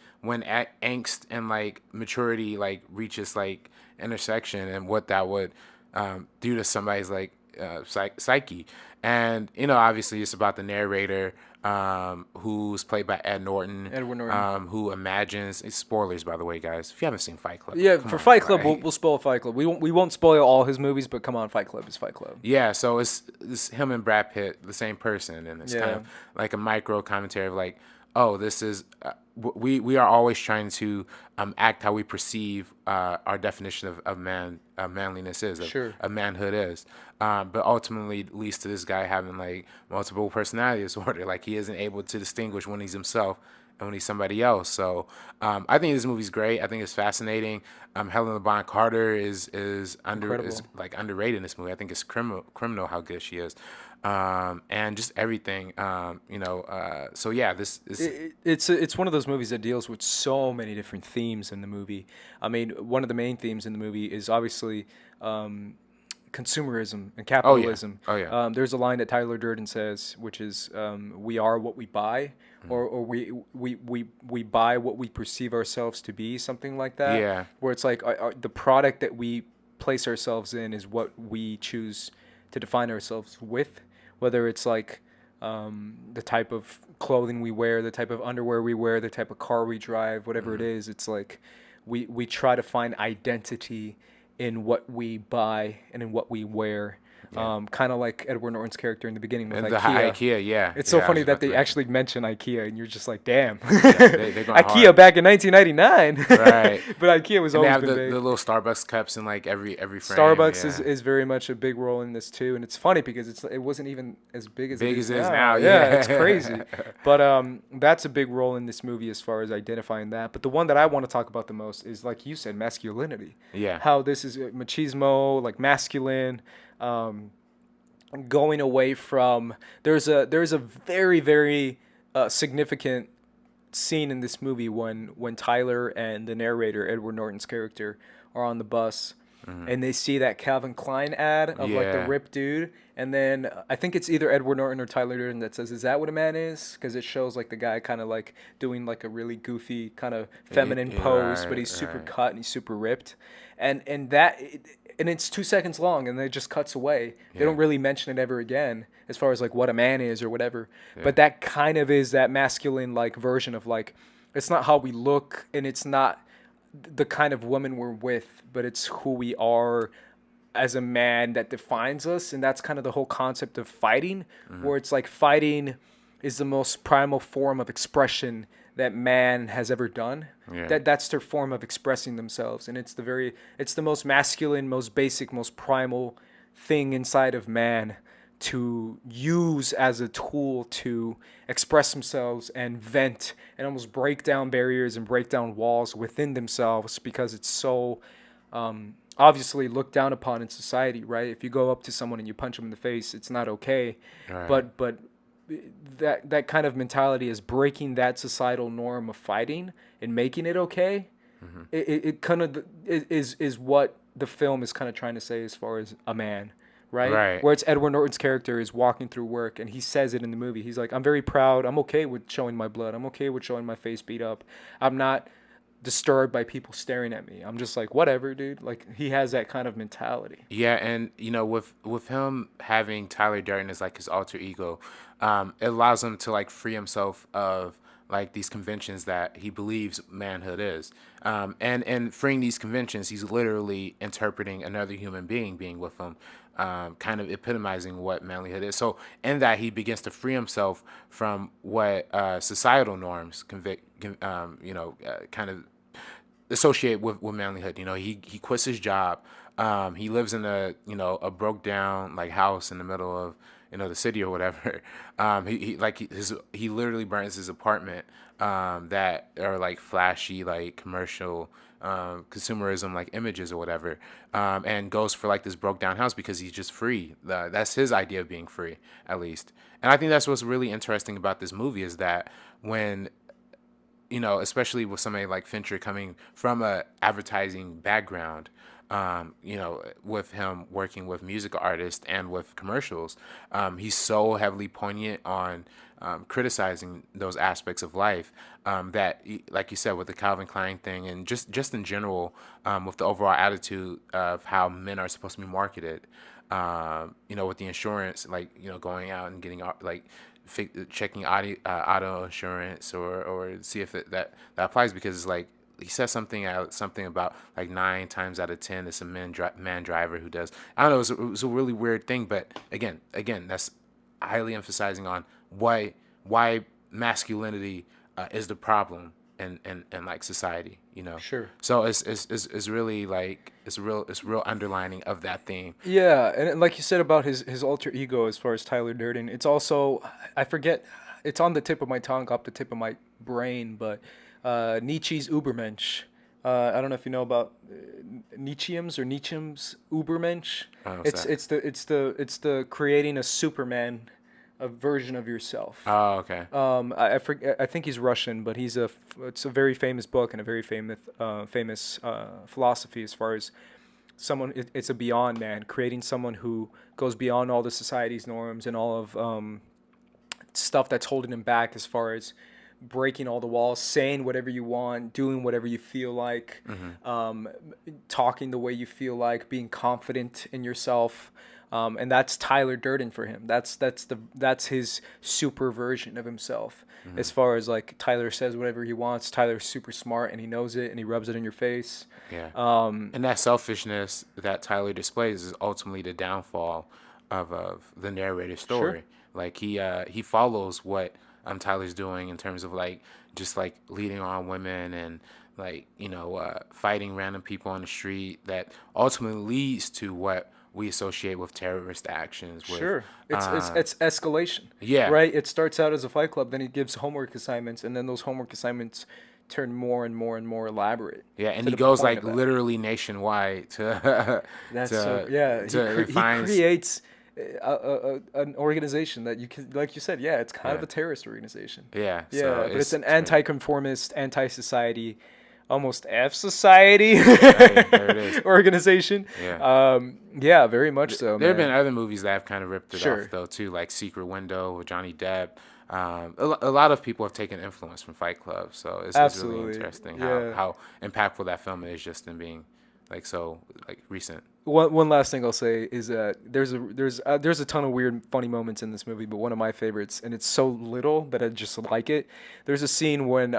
angst and like maturity like reaches like intersection, and what that would do to somebody's like psyche. And obviously it's about the narrator, who's played by Edward Norton. Who imagines, spoilers by the way, guys, if you haven't seen Fight Club. Yeah, for Fight Club, we'll spoil Fight Club. We won't spoil all his movies, but come on, Fight Club is Fight Club. Yeah, so it's him and Brad Pitt, the same person, and it's kind of like a micro commentary of like oh, this is we are always trying to act how we perceive our definition of manliness is Sure. of manhood is, but ultimately it leads to this guy having like multiple personality disorder. Like he isn't able to distinguish when he's himself and when he's somebody else. So I think this movie's great. I think it's fascinating. Helena Bonham Carter is Incredible. like underrated in this movie. I think it's criminal how good she is, and just everything. So yeah, this is It's one of those movies that deals with so many different themes in the movie. I mean, one of the main themes in the movie is obviously consumerism and oh yeah, capitalism. oh yeah, There's a line that Tyler Durden says, which is, "We are what we buy," or we buy what we perceive ourselves to be," something like that. yeah, Where it's like the product that we place ourselves in is what we choose to define ourselves with, whether it's like the type of clothing we wear, the type of underwear we wear, the type of car we drive, whatever it is. It's like we try to find identity in what we buy and in what we wear. yeah. Kind of like Edward Norton's character in the beginning with And the IKEA. IKEA, yeah, It's so yeah. I funny was that about to they mention. actually mention IKEA, and you're just like, damn. Yeah, they're going IKEA hard. back in 1999. Right. But IKEA was And they always have been the big. little Starbucks cups in like every frame. Starbucks Yeah. is very much a big role in this too, and it's funny because it wasn't even as big as Big it as is it is now. now, yeah. It's crazy. But that's a big role in this movie as far as identifying that. But the one that I want to talk about the most is, like you said, masculinity. Yeah. How this is machismo, like masculine. Going away from there's a very very significant scene in this movie when Tyler and the narrator Edward Norton's character are on the bus and they see that Calvin Klein ad of like the Yeah. ripped dude, and then I think it's either Edward Norton or Tyler Durden that says, "Is that what a man is?" Because it shows like the guy kind of like doing like a really goofy kind of feminine pose, but Right, he's super right. cut and he's super ripped, and that. And it's 2 seconds long, and then it just cuts away. They Yeah. don't really mention it ever again, as far as like what a man is or whatever. Yeah. But that kind of is that masculine like version of like, it's not how we look, and it's not the kind of woman we're with, but it's who we are as a man that defines us. And that's kind of the whole concept of fighting, where it's like fighting is the most primal form of expression that man has ever done. Yeah. That's their form of expressing themselves, and it's the most masculine, most basic, most primal thing inside of man to use as a tool to express themselves and vent and almost break down barriers and break down walls within themselves, because it's so obviously looked down upon in society, right? If you go up to someone and you punch them in the face, it's not okay. Right. But that kind of mentality is breaking that societal norm of fighting and making it okay. It kind of is what the film is kind of trying to say as far as a man, right? Right. Where it's Edward Norton's character is walking through work and he says it in the movie. He's like, "I'm very proud. I'm okay with showing my blood. I'm okay with showing my face beat up. I'm not disturbed by people staring at me. I'm just like, whatever, dude." Like he has that kind of mentality. Yeah, and with him having Tyler Durden as like his alter ego, it allows him to like free himself of like these conventions that he believes manhood is. And freeing these conventions, he's literally interpreting another human being with him, kind of epitomizing what manlyhood is. So in that, he begins to free himself from what societal norms kind of associate with manlyhood. He quits his job. He lives in a broke down like house in the middle of the city or whatever. He literally burns his apartment that are like flashy like commercial consumerism like images or whatever, and goes for like this broke down house because he's just free. That's his idea of being free, at least. And I think that's what's really interesting about this movie is that when especially with somebody like Fincher coming from a advertising background, with him working with music artists and with commercials, he's so heavily poignant on criticizing those aspects of life, that, like you said, with the Calvin Klein thing and just in general, with the overall attitude of how men are supposed to be marketed, with the insurance, like, going out and getting like checking auto insurance or see if that applies, because like he says something about like 9 times out of 10 it's a man driver who does. I don't know. It was a really weird thing, but again, that's highly emphasizing on why masculinity is the problem in like society, Sure. so it's really like it's real underlining of that theme. Yeah, and like you said about his alter ego as far as Tyler Durden, it's also I forget, it's on the tip of my tongue, off the tip of my brain, but Nietzsche's Übermensch. I don't know if you know about Nietzsche's Übermensch. What's It's that? it's the creating a Superman, a version of yourself. Oh, okay. I think he's Russian, but it's a very famous book and a very famous philosophy as far as it's a beyond man, creating someone who goes beyond all the society's norms and all of stuff that's holding him back as far as breaking all the walls, saying whatever you want, doing whatever you feel like, talking the way you feel like, being confident in yourself. And that's Tyler Durden for him. That's his super version of himself. As far as like Tyler says whatever he wants, Tyler's super smart and he knows it and he rubs it in your face. Yeah. And that selfishness that Tyler displays is ultimately the downfall of the narrator's story. Sure. Like he follows what Tyler's doing in terms of like just like leading on women and like fighting random people on the street that ultimately leads to what we associate with terrorist actions. With, Sure. It's escalation. Yeah. Right? It starts out as a fight club, then he gives homework assignments, and then those homework assignments turn more and more and more elaborate. Yeah, and to he the goes point like of that. literally nationwide to That's to so yeah. to He find. creates an organization that you can, like you said, yeah, it's kind of Yeah. a terrorist organization. Yeah, Yeah, so but it's an crazy. anti-conformist, anti-society, almost F-society Right, there it is. organization. Yeah. Yeah, very much so, There have been man. other movies that have kind of ripped it Sure. off though too, like Secret Window with Johnny Depp. A lot of people have taken influence from Fight Club, so it's really Absolutely. interesting Yeah. how impactful that film is just in being like so like recent. One last thing I'll say is that there's a ton of weird, funny moments in this movie, but one of my favorites, and it's so little that I just like it. There's a scene when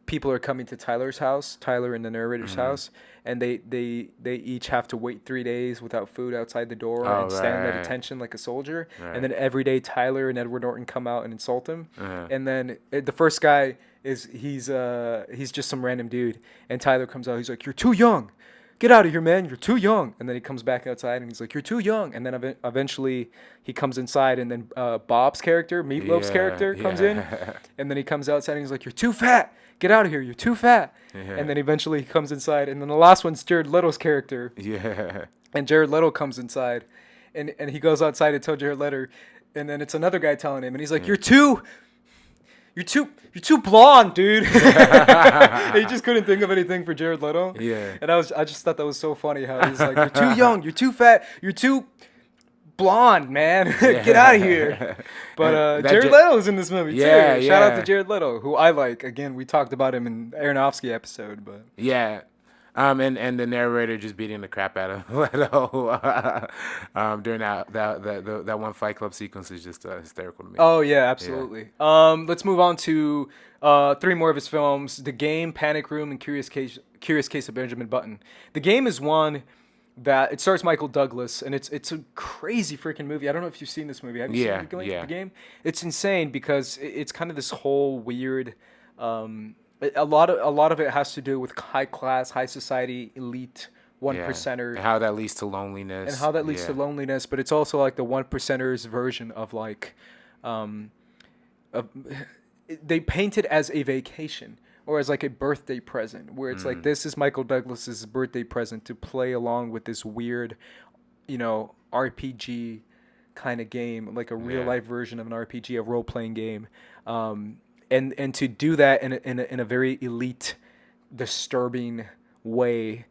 people are coming to Tyler's house, Tyler and the narrator's house, and they each have to wait 3 days without food outside the door Oh, and stand at right. attention like a soldier. Right. And then every day Tyler and Edward Norton come out and insult him. Uh-huh. And then the first guy he's just some random dude, and Tyler comes out. He's like, "You're too young. Get out of here, man. You're too young." And then he comes back outside and he's like, "You're too young." And then eventually he comes inside, and then Bob's character, Meatloaf's Yeah, character, comes in. yeah. And then he comes outside and he's like, "You're too fat. Get out of here. You're too fat." Yeah. And then eventually he comes inside. And then the last one's Jared Leto's character. Yeah. And Jared Leto comes inside. And he goes outside to tell Jared Leto. And then it's another guy telling him. And he's like, You're too blonde, dude." He just couldn't think of anything for Jared Leto. Yeah. And I just thought that was so funny how he's like, "You're too young, you're too fat, you're too blonde, man. Get out of here." But And that Jared Leto's in this movie Yeah, too. Shout out yeah. to Jared Leto, who I like. Again, we talked about him in Aronofsky episode, but Yeah. And the narrator just beating the crap out of Leto during that one Fight Club sequence is just hysterical to me. oh yeah, absolutely. Let's move on to three more of his films: The Game, Panic Room, and Curious Case of Benjamin Button. The Game is one that it stars Michael Douglas, and it's a crazy freaking movie. I don't know if you've seen this movie. Have you Yeah, seen yeah. The Game? It's insane because it's kind of this whole weird. A lot of it has to do with high class, high society, elite one Yeah. percenter, And how that leads to loneliness. and how that leads to Yeah. loneliness. But it's also like the one percenters version of like, of, they paint it as a vacation or as like a birthday present, where it's like this is Michael Douglas's birthday present to play along with this weird, RPG kind of game, like a real life version of an RPG, a role playing game. And to do that in a very elite, disturbing way.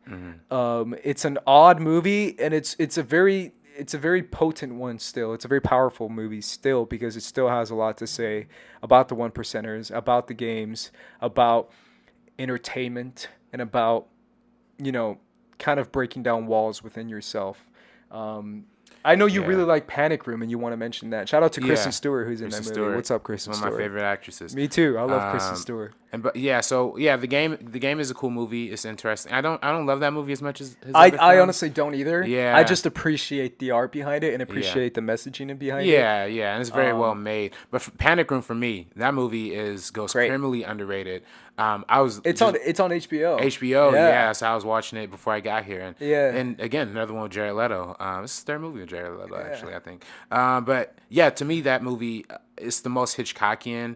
It's an odd movie, and it's a very potent one still. It's a very powerful movie still because it still has a lot to say about the one percenters, about the games, about entertainment, and about kind of breaking down walls within yourself. I know you Yeah. really like Panic Room, and you want to mention that. Shout out to Kristen Yeah. Stewart, who's in Kristen that movie. Stewart. What's up, Kristen One Stewart? of my favorite actresses. Me too. I love Kristen Stewart. The game is a cool movie. It's interesting. I don't love that movie as much as his I other films. honestly don't either. Yeah. I just appreciate the art behind it and appreciate the messaging behind it. Yeah, and it's very well made. But Panic Room for me, that movie goes Great. criminally underrated. It's on HBO. HBO, yeah. So I was watching it before I got here, and again another one with Jared Leto. This is their movie with Jared Leto, actually, I think. But yeah, to me that movie is the most Hitchcockian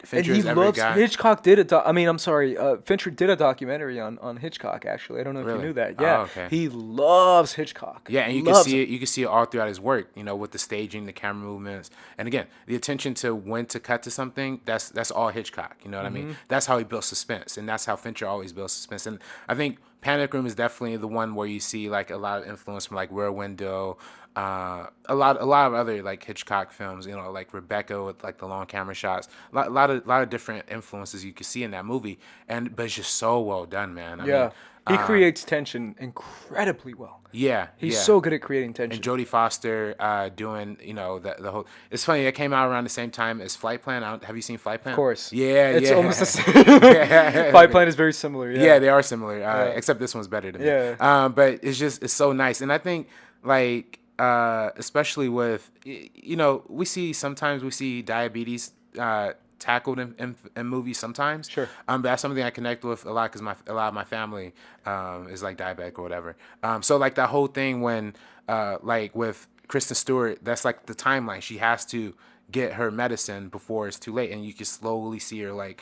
Fincher's ever got. Hitchcock Fincher did a documentary on Hitchcock, actually. I don't know if you knew that. Yeah. Oh, okay. He loves Hitchcock. Yeah, and you can see it. You can see it all throughout his work. With the staging, the camera movements, and again, the attention to when to cut to something. That's all Hitchcock. You know what I mean? That's how he built suspense, and that's how Fincher always builds suspense. And I think Panic Room is definitely the one where you see like a lot of influence from like Rear Window, a lot of other like Hitchcock films. Like Rebecca with like the long camera shots. A lot of different influences you can see in that movie, but it's just so well done, man. I mean, he creates tension incredibly well. Yeah, he's so good at creating tension. And Jodie Foster doing, the whole. It's funny. It came out around the same time as Flight Plan. Have you seen Flight Plan? Of course. Yeah, it's yeah. almost the same. Flight Plan is very similar. Yeah, they are similar. Except this one's better than me. Yeah. But it's so nice, and I think like especially with we see diabetes tackled in movies sometimes. Sure. But that's something I connect with a lot because a lot of my family is like diabetic or whatever. So like that whole thing when like with Kristen Stewart, that's like the timeline. She has to get her medicine before it's too late, and you can slowly see her like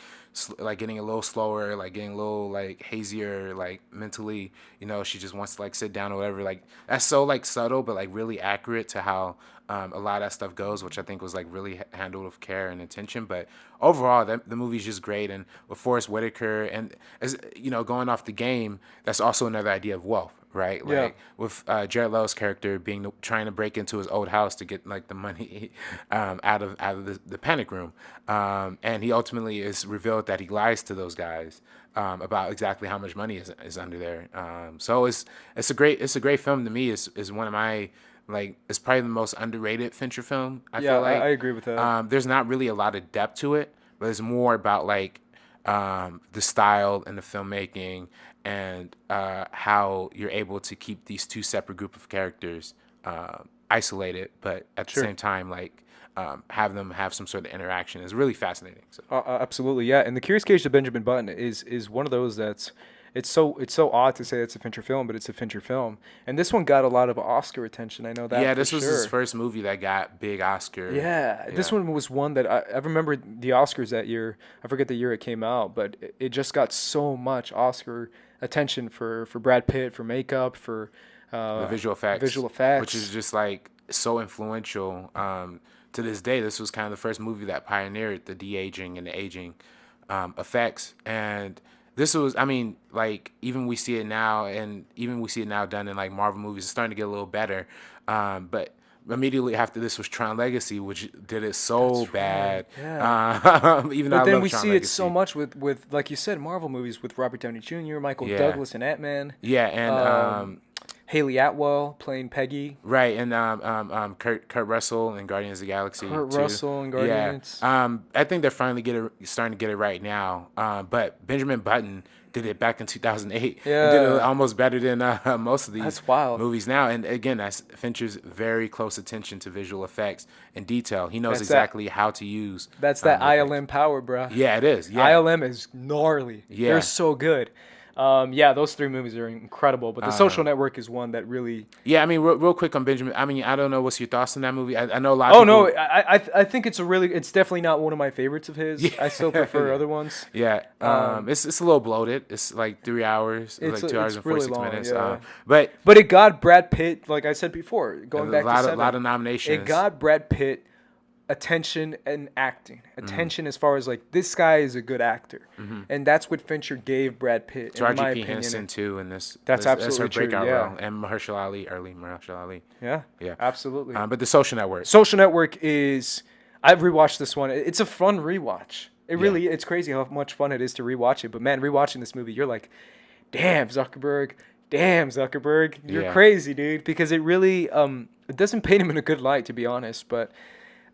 getting a little slower, like getting a little like hazier, like mentally. She just wants to like sit down or whatever. Like that's so like subtle, but like really accurate to how a lot of that stuff goes, which I think was like really handled with care and attention. But overall, the movie's just great. And with Forrest Whitaker, and as going off the game, that's also another idea of wealth, right? Like with Jared Leto's character trying to break into his old house to get like the money out of the Panic Room, and he ultimately is revealed that he lies to those guys about exactly how much money is under there. So it's a great film to me. Is one of my it's probably the most underrated Fincher film. I feel like I agree with that. There's not really a lot of depth to it, but it's more about like the style and the filmmaking and how you're able to keep these two separate group of characters isolated, but at the same time like have them have some sort of interaction is really fascinating. So. Absolutely, yeah. And The Curious Case of Benjamin Button is one of those that's. It's so odd to say it's a Fincher film, but it's a Fincher film. And this one got a lot of Oscar attention. I know that. Yeah, this was his first movie that got big Oscar. Yeah, this one was one that I remember the Oscars that year. I forget the year it came out, but it just got so much Oscar attention for Brad Pitt, for makeup, for the visual effects, which is just like so influential. To this day, this was kind of the first movie that pioneered the de-aging and the aging effects. And this was, I mean, like even we see it now done in like Marvel movies. It's starting to get a little better, but immediately after this was Tron Legacy, which did it so bad. Yeah. Even but though then I love we Tron see Legacy. it so much with like you said, Marvel movies with Robert Downey Jr., Michael Douglas and Ant-Man. Yeah, and Haley Atwell playing Peggy. Right, and Kurt Russell in Guardians of the Galaxy. Russell in Guardians. Yeah. I think they're finally starting to get it right now. But Benjamin Button did it back in 2008. Yeah. And did it almost better than most of these That's wild. movies now. And again, that's Fincher's very close attention to visual effects and detail. He knows exactly how to use. That's that ILM power, bro. Yeah, it is. Yeah. ILM is gnarly. Yeah. They're so good. Those three movies are incredible, but The Social Network is one that really. Yeah, I mean, real quick on Benjamin. I mean, I don't know what's your thoughts on that movie. I know a lot. of people... no, I think it's definitely not one of my favorites of his. Yeah. I still prefer other ones. Yeah, it's a little bloated. It's like 3 hours. It's like 2 hours and 46 minutes. Yeah. But it got Brad Pitt, like I said before, going back to 7. A lot of nominations. It got Brad Pitt attention and acting. Attention as far as like this guy is a good actor, and that's what Fincher gave Brad Pitt. In my opinion, Henson too in this. That's absolutely her breakout true. role, and Mahershala Ali. Yeah, absolutely. But The Social Network. Social Network is. I've rewatched this one. It's a fun rewatch. It's crazy how much fun it is to rewatch it. But man, rewatching this movie, you're like, damn Zuckerberg, you're crazy, dude. Because it really, it doesn't paint him in a good light, to be honest. But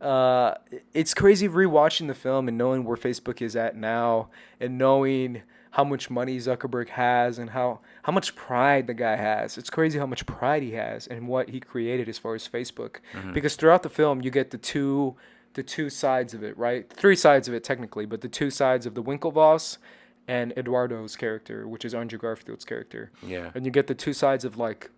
uh, it's crazy rewatching the film and knowing where Facebook is at now, and knowing how much money Zuckerberg has and how much pride the guy has. It's crazy how much pride he has and what he created as far as Facebook. Because throughout the film, you get the two sides of it, right? Three sides of it technically, but the two sides of the Winklevoss and Eduardo's character, which is Andrew Garfield's character. Yeah. And you get the two sides of like,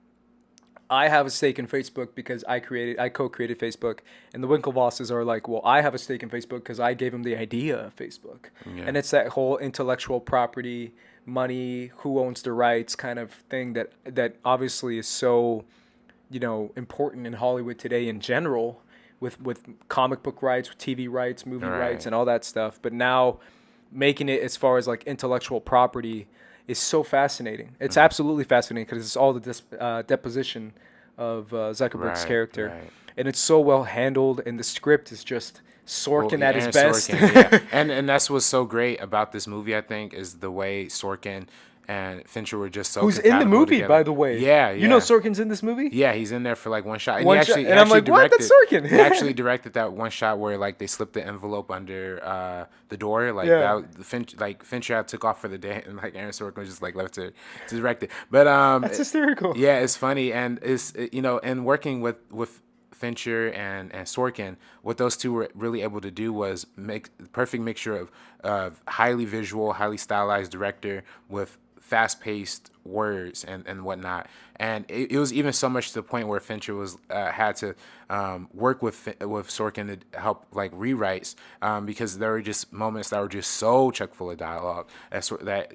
I have a stake in Facebook because I co-created Facebook, and the Winklevosses are like, well, I have a stake in Facebook because I gave him the idea of Facebook, Yeah. and it's that whole intellectual property, money, who owns the rights kind of thing that obviously is so, important in Hollywood today in general, with comic book rights, with TV rights, movie Right. rights, and all that stuff. But now, making it as far as like intellectual property is so fascinating. It's absolutely fascinating because it's all the deposition of Zuckerberg's Right, character, right. and it's so well handled. And the script is just Sorkin at his Aaron best. Sorkin, yeah. And that's what's so great about this movie, I think, is the way Sorkin and Fincher were just so Who's in the compatible movie, together. by the way? Yeah, You know yeah. Sorkin's in this movie? Yeah, he's in there for like one shot. And One he shot- actually, and I'm like, what? That's Sorkin. He actually directed that one shot where like they slipped the envelope under the door. Like Yeah. Fincher took off for the day, and like Aaron Sorkin was just like left to direct it. But That's hysterical. yeah, it's funny, and and working with Fincher and Sorkin, what those two were really able to do was make the perfect mixture of highly visual, highly stylized director with fast-paced words and whatnot. And it was even so much to the point where Fincher was had to work with Sorkin to help like rewrites because there were just moments that were just so chock full of dialogue that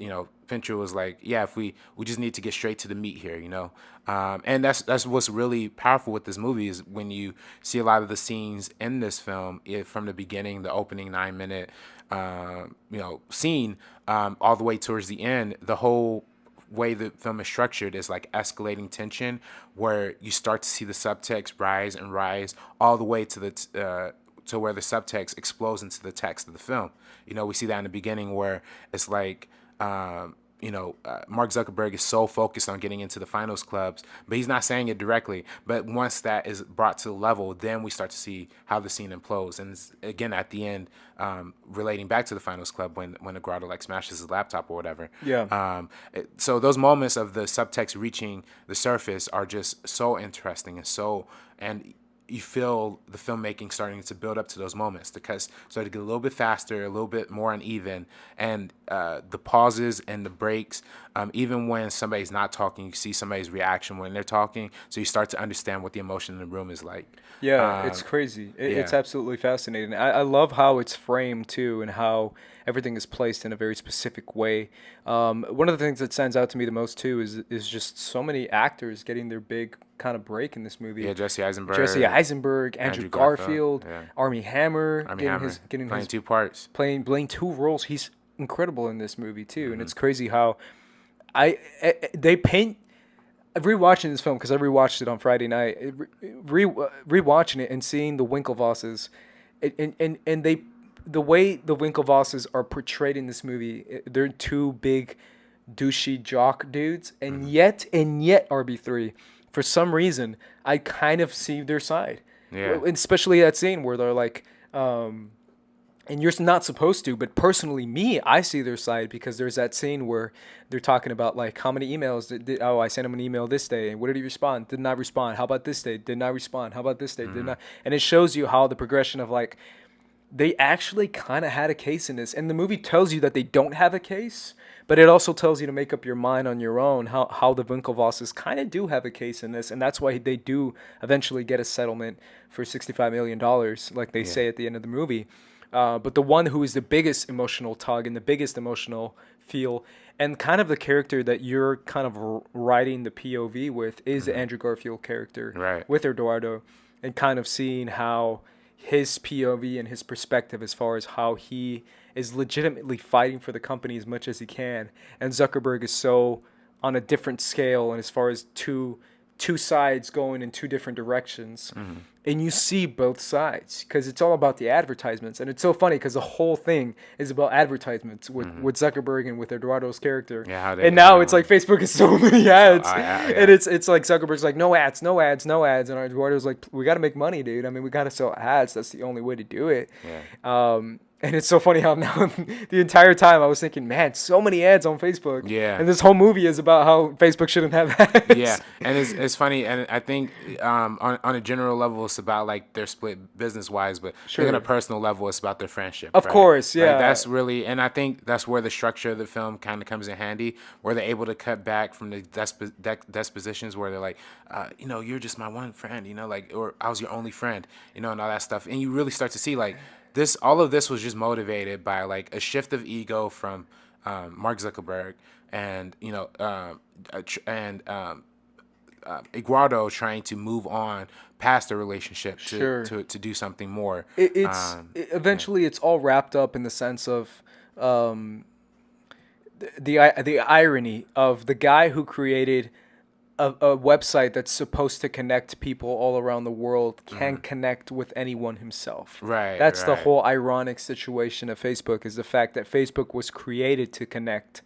Fincher was like, yeah, if we just need to get straight to the meat here, and that's what's really powerful with this movie is when you see a lot of the scenes in this film from the beginning, the opening 9-minute scene all the way towards the end. The whole way the film is structured is like escalating tension, where you start to see the subtext rise and rise all the way to to where the subtext explodes into the text of the film. We see that in the beginning where it's like Mark Zuckerberg is so focused on getting into the finals clubs, but he's not saying it directly. But once that is brought to the level, then we start to see how the scene implodes. And it's, again, at the end, relating back to the finals club when Eduardo like smashes his laptop or whatever. Yeah. So those moments of the subtext reaching the surface are just so interesting and you feel the filmmaking starting to build up to those moments. Because started to get a little bit faster, a little bit more uneven, and the pauses and the breaks, even when somebody's not talking, you see somebody's reaction when they're talking, so you start to understand what the emotion in the room is like. Yeah, it's crazy. It's absolutely fascinating. I love how it's framed too, and how everything is placed in a very specific way. One of the things that stands out to me the most too is just so many actors getting their big kind of break in this movie. Yeah, Jesse Eisenberg, Andrew Garfield, yeah. Armie Hammer, playing his two parts. playing two roles. He's incredible in this movie too, and Mm-hmm. it's crazy how they paint. Rewatching this film because I rewatched it on Friday night. Rewatching it and seeing the Winklevosses, and the way the Winklevosses are portrayed in this movie, they're two big, douchey jock dudes, and yet RB3, for some reason, I kind of see their side. Yeah. Especially that scene where they're like, and you're not supposed to, but personally, I see their side because there's that scene where they're talking about like how many emails I sent him an email this day, and what did he respond? Did not respond. How about this day? Did not respond. How about this day? Did not. And it shows you how the progression of like they actually kind of had a case in this, and the movie tells you that they don't have a case, but it also tells you to make up your mind on your own how the Winklevosses kind of do have a case in this, and that's why they do eventually get a settlement for $65 million, like they say at the end of the movie. But the one who is the biggest emotional tug and the biggest emotional feel, and kind of the character that you're kind of writing the POV with, is the Andrew Garfield character, Right. with Eduardo, and kind of seeing how his POV and his perspective as far as how he is legitimately fighting for the company as much as he can, and Zuckerberg is so on a different scale, and as far as two two sides going in two different directions, and you see both sides because it's all about the advertisements. And it's so funny because the whole thing is about advertisements with Zuckerberg and with Eduardo's character. Yeah, how they- and now it's like Facebook has so many ads, yeah. and it's like Zuckerberg's like no ads, no ads, no ads, and Eduardo's like, we got to make money, dude. I mean, we got to sell ads. That's the only way to do it. Yeah. And it's so funny how now the entire time I was thinking, man, so many ads on Facebook. Yeah. And this whole movie is about how Facebook shouldn't have ads. Yeah, and it's funny, and I think on a general level, it's about like their split business wise, but I think on a personal level, it's about their friendship. Of course, yeah. Like, that's really, and I think that's where the structure of the film kind of comes in handy, where they're able to cut back from the dispositions where they're like, you're just my one friend, like, or I was your only friend, and all that stuff, and you really start to see like all of this was just motivated by like a shift of ego from Mark Zuckerberg and Eduardo trying to move on past the relationship to do something more. Eventually it's all wrapped up in the sense of the irony of the guy who created a website that's supposed to connect people all around the world can connect with anyone himself. Right. That's the whole ironic situation of Facebook, is the fact that Facebook was created to connect.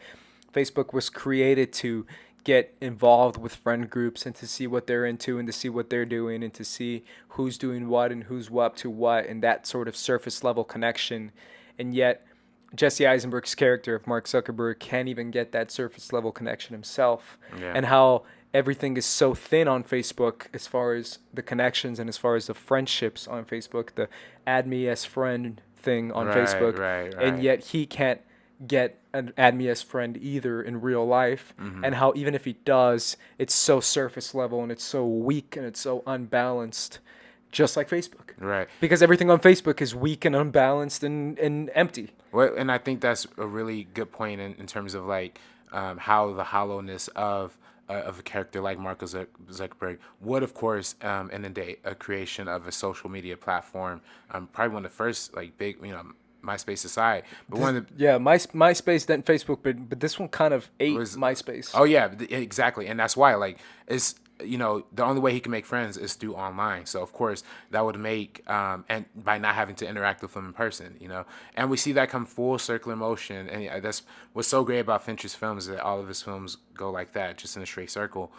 Facebook was created to get involved with friend groups and to see what they're into and to see what they're doing and to see who's doing what and who's up to what, and that sort of surface level connection. And yet Jesse Eisenberg's character of Mark Zuckerberg can't even get that surface level connection himself. Yeah. And how everything is so thin on Facebook as far as the connections and as far as the friendships on Facebook, the add me as friend thing on Facebook. Right. And yet he can't get an add me as friend either in real life. And how even if he does, it's so surface level and it's so weak and it's so unbalanced, just like Facebook. Right. Because everything on Facebook is weak and unbalanced and empty. Well, and I think that's a really good point in terms of like how the hollowness of a character like Mark Zuckerberg would, of course, inundate a creation of a social media platform. Probably one of the first like big, MySpace aside, but one of the MySpace, then Facebook, but this one kind of ate MySpace. Oh yeah, exactly, and that's why like it's the only way he can make friends is through online. So of course that would make and by not having to interact with them in person, and we see that come full circular motion. And that's what's so great about Fincher's films, is that all of his films go like that, just in a straight circle.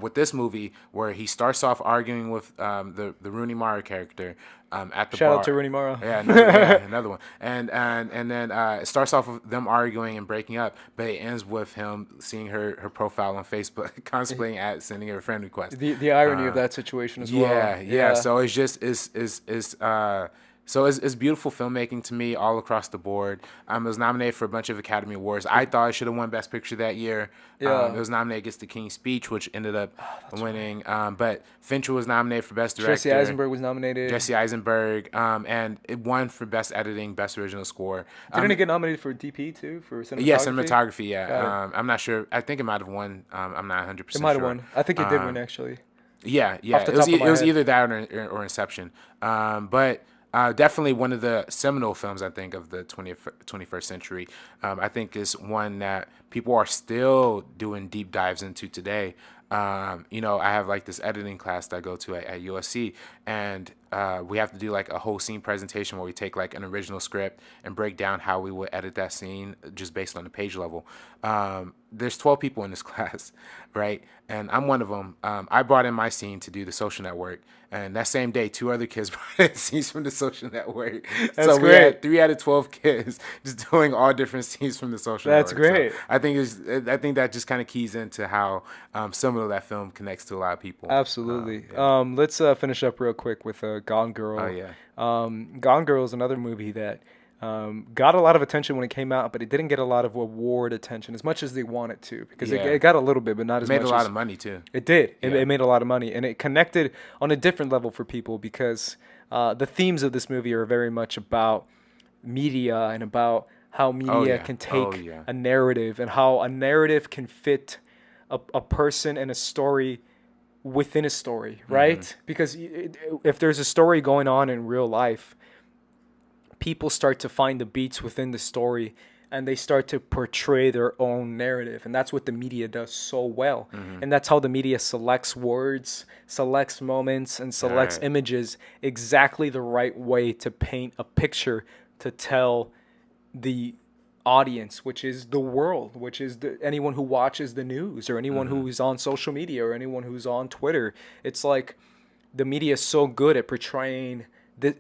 With this movie, where he starts off arguing with the Rooney Mara character at the bar. Shout out to Rooney Mara. Yeah, another one. And then it starts off with them arguing and breaking up, but it ends with him seeing her profile on Facebook, contemplating at sending her a friend request. The irony of that situation as well. Yeah. So it's just it's beautiful filmmaking to me all across the board. It was nominated for a bunch of Academy Awards. I thought it should have won Best Picture that year. Yeah. It was nominated against The King's Speech, which ended up winning. Right. But Fincher was nominated for Best Director. Jesse Eisenberg was nominated. And it won for Best Editing, Best Original Score. Didn't it get nominated for DP too, for cinematography? Yeah, cinematography. Yeah. I'm not sure. I think it might have won. I'm not 100% sure. It might have won. I think it did win actually. Yeah. Off the top of my it was head. either that or Inception. But definitely one of the seminal films, I think, of the 21st century. I think is one that people are still doing deep dives into today. I have like this editing class that I go to at USC, and we have to do like a whole scene presentation where we take like an original script and break down how we would edit that scene just based on the page level. There's 12 people in this class, right? And I'm one of them. I brought in my scene to do The Social Network, and that same day, 2 other kids brought in scenes from The Social Network. That's so great. We had 3 out of 12 kids just doing all different scenes from The Social That's Network. great. So I think that just kind of keys into how similar that film connects to a lot of people. Absolutely. Let's finish up real quick with Gone Girl. Oh yeah. Gone Girl is another movie that got a lot of attention when it came out, but it didn't get a lot of award attention as much as they wanted to, because it got a little bit, but not as much. It made a lot of money too. It did. It made a lot of money, and it connected on a different level for people because the themes of this movie are very much about media and about how media can take a narrative and how a narrative can fit a person and a story within a story, right? Mm-hmm. Because if there's a story going on in real life, people start to find the beats within the story and they start to portray their own narrative. And that's what the media does so well. And that's how the media selects words, selects moments, and selects Right. images exactly the right way to paint a picture to tell the audience, which is the world, which is anyone who watches the news or anyone who's on social media or anyone who's on Twitter. It's like the media is so good at portraying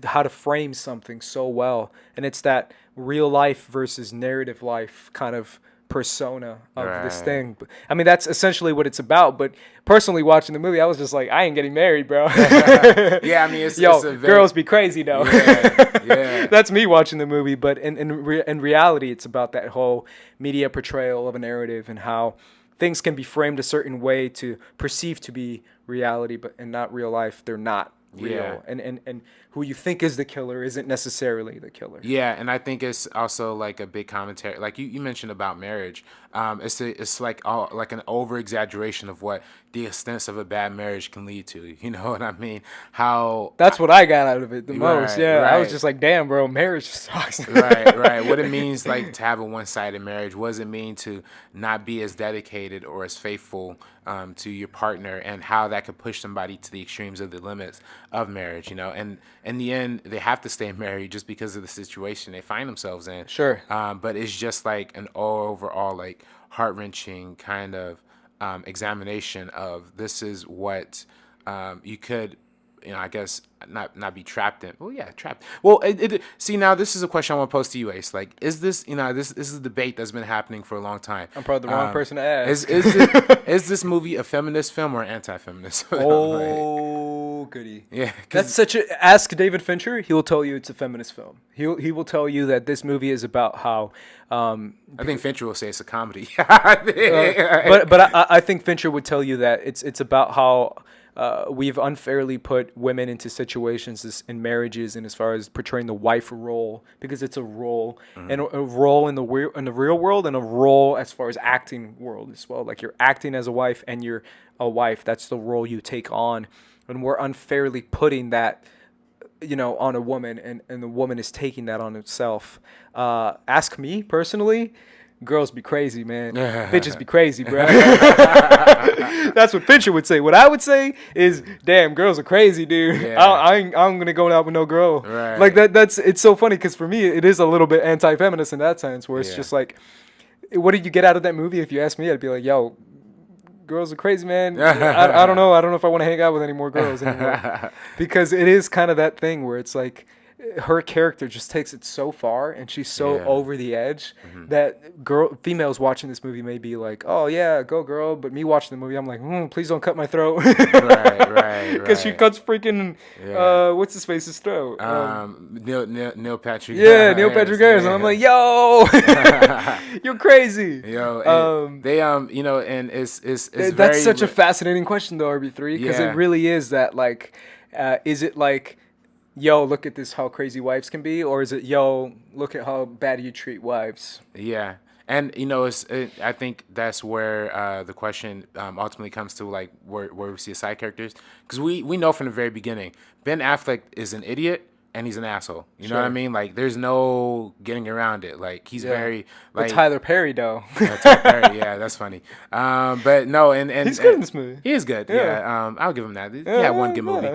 how to frame something so well, and it's that real life versus narrative life kind of persona of this Right. thing. I mean, that's essentially what it's about. But personally, watching the movie, I was just like, I ain't getting married, bro. Yeah, I mean, it's Yo, a very, girls be crazy though. yeah. That's me watching the movie. But in reality, it's about that whole media portrayal of a narrative and how things can be framed a certain way to perceive to be reality, but in not real life, they're not real. Yeah. And who you think is the killer isn't necessarily the killer. Yeah, and I think it's also like a big commentary. Like you mentioned about marriage, it's like like an over exaggeration of what the extents of a bad marriage can lead to. You know what I mean? How That's what I got out of it the most. Right, Yeah, I was right. just like, damn, bro, marriage sucks. right. What it means like to have a one-sided marriage. What does it mean to not be as dedicated or as faithful to your partner, and how that could push somebody to the extremes of the limits of marriage. You know, and in the end, they have to stay married just because of the situation they find themselves in. Sure. But it's just like an overall like heart-wrenching kind of examination of this is what you could, I guess not be trapped in. Well, yeah, trapped. Well, see, now this is a question I want to pose to you, Ace. Like, is this, this is a debate that's been happening for a long time. I'm probably the wrong person to ask. Is this movie a feminist film or anti-feminist? Oh, goody. Yeah, That's such a. Ask David Fincher. He will tell you it's a feminist film. He will tell you that this movie is about how. I think Fincher will say it's a comedy. But I think Fincher would tell you that it's about how. We've unfairly put women into situations in marriages, and as far as portraying the wife role, because it's a role, and a role in the real world, and a role as far as acting world as well. Like you're acting as a wife, and you're a wife. That's the role you take on, and we're unfairly putting that, on a woman, and the woman is taking that on herself. Ask me personally. Girls be crazy, man. Bitches be crazy, bro. That's what Fincher would say. What I would say is, damn, girls are crazy, dude. Yeah. I'm gonna go out with no girl. Right. Like it's so funny because for me it is a little bit anti-feminist in that sense, where it's just like, what did you get out of that movie? If you ask me, I'd be like, yo, girls are crazy, man. I don't know. I don't know if I want to hang out with any more girls anymore, because it is kind of that thing where it's like, her character just takes it so far, and she's so over the edge that females watching this movie may be like, oh yeah, go girl, but me watching the movie, I'm like, please don't cut my throat. right. Because she cuts freaking what's his face's throat, Neil Patrick. yeah, Neil Patrick Harris, and I'm like, yo, you're crazy. Yo, and they and it's That's very such a fascinating question though, RB3, because it really is that, like, is it like, yo, look at this, how crazy wives can be, or is it, yo, look at how bad you treat wives? Yeah. And I think that's where the question ultimately comes to, like where we see the side characters, because we know from the very beginning Ben Affleck is an idiot and he's an asshole. You know what I mean? Like there's no getting around it. Like he's very like But Tyler Perry though. Tyler Perry, yeah, that's funny. But no, and he's good in this movie. He is good. Yeah, I'll give him that. Yeah, one good movie.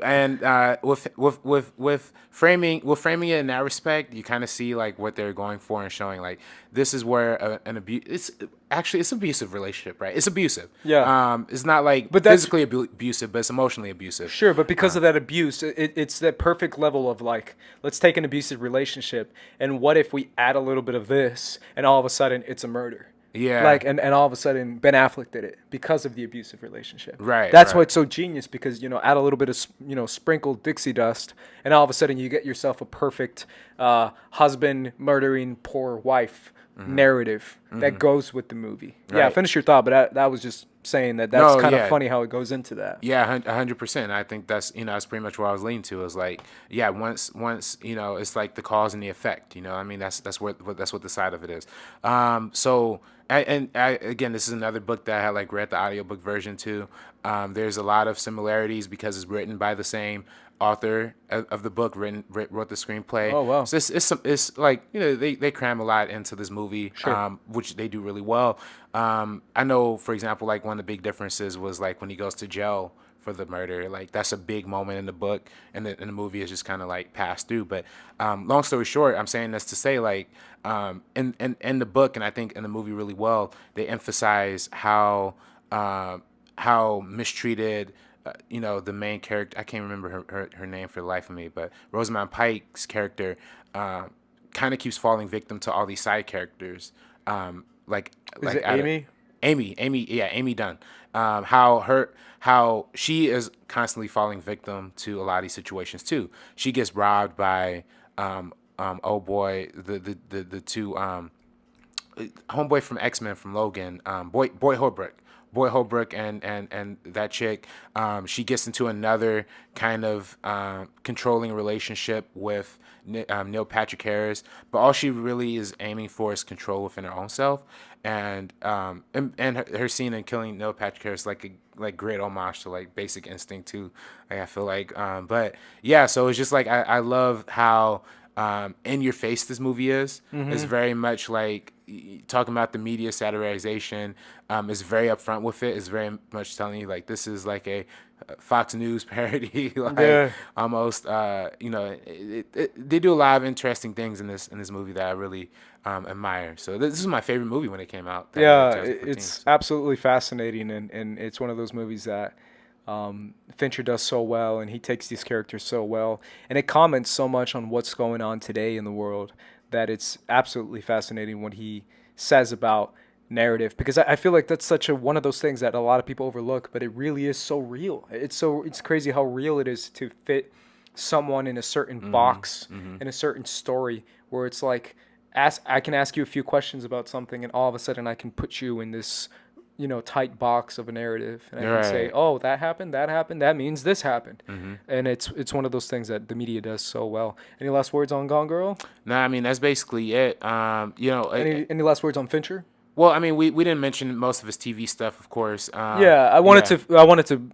And with framing it in that respect, you kind of see like what they're going for and showing like this is where an abuse. It's abusive relationship, right? It's abusive. Yeah. It's not like physically abusive, but it's emotionally abusive. Sure, but because of that abuse, it's that perfect level of like, let's take an abusive relationship, and what if we add a little bit of this, and all of a sudden it's a murder. Yeah. Like, and all of a sudden Ben Affleck did it because of the abusive relationship. Right. That's right. why it's so genius, because, add a little bit of, sprinkled Dixie dust, and all of a sudden you get yourself a perfect husband murdering poor wife narrative that goes with the movie. Right. Yeah, finish your thought, but that was just saying that's kind of funny how it goes into that. Yeah, 100%. I think that's that's pretty much where I was leaning to. Is like, yeah, once it's like the cause and the effect. I mean that's what the side of it is. So again, this is another book that I had like read the audiobook version too. There's a lot of similarities because it's written by the same author of the book wrote the screenplay. Oh, wow. So it's like, you know, they cram a lot into this movie, Sure. which they do really well. I know, for example, like one of the big differences was like when he goes to jail for the murder. Like that's a big moment in the book, and the movie is just kind of like passed through. But long story short, I'm saying this to say like in the book, and I think in the movie really well, they emphasize how mistreated. You know, the main character, I can't remember her name for the life of me, but Rosamund Pike's character kind of keeps falling victim to all these side characters. Is it Amy? Amy Dunn. How she is constantly falling victim to a lot of these situations too. She gets robbed by oh boy, the two homeboy from X-Men from Logan, Boy Holbrook and that chick. She gets into another kind of controlling relationship with Neil Patrick Harris, but all she really is aiming for is control within her own self. And her scene in killing Neil Patrick Harris like great homage to like Basic Instinct too. Like, I feel like, but yeah. So it's just like I love how in your face this movie is. It's very much like talking about the media satirization. It's very upfront with it. It's very much telling you like this is like a Fox News parody, like almost. You know, they do a lot of interesting things in this movie that I really admire. So this is my favorite movie when it came out. Yeah, it's absolutely fascinating, and it's one of those movies that Fincher does so well, and he takes these characters so well, and it comments so much on what's going on today in the world that it's absolutely fascinating what he says about narrative, because I feel like that's such one of those things that a lot of people overlook, but it really is so real. It's crazy how real it is to fit someone in a certain box, in a certain story, where it's like I can ask you a few questions about something, and all of a sudden I can put you in this, you know, tight box of a narrative, and I can say, oh, that happened, that means this happened. And it's one of those things that the media does so well. Any last words on Gone Girl? No, I mean that's basically it. You know, any last words on Fincher? Well, I mean, we didn't mention most of his TV stuff, of course. Yeah, I wanted to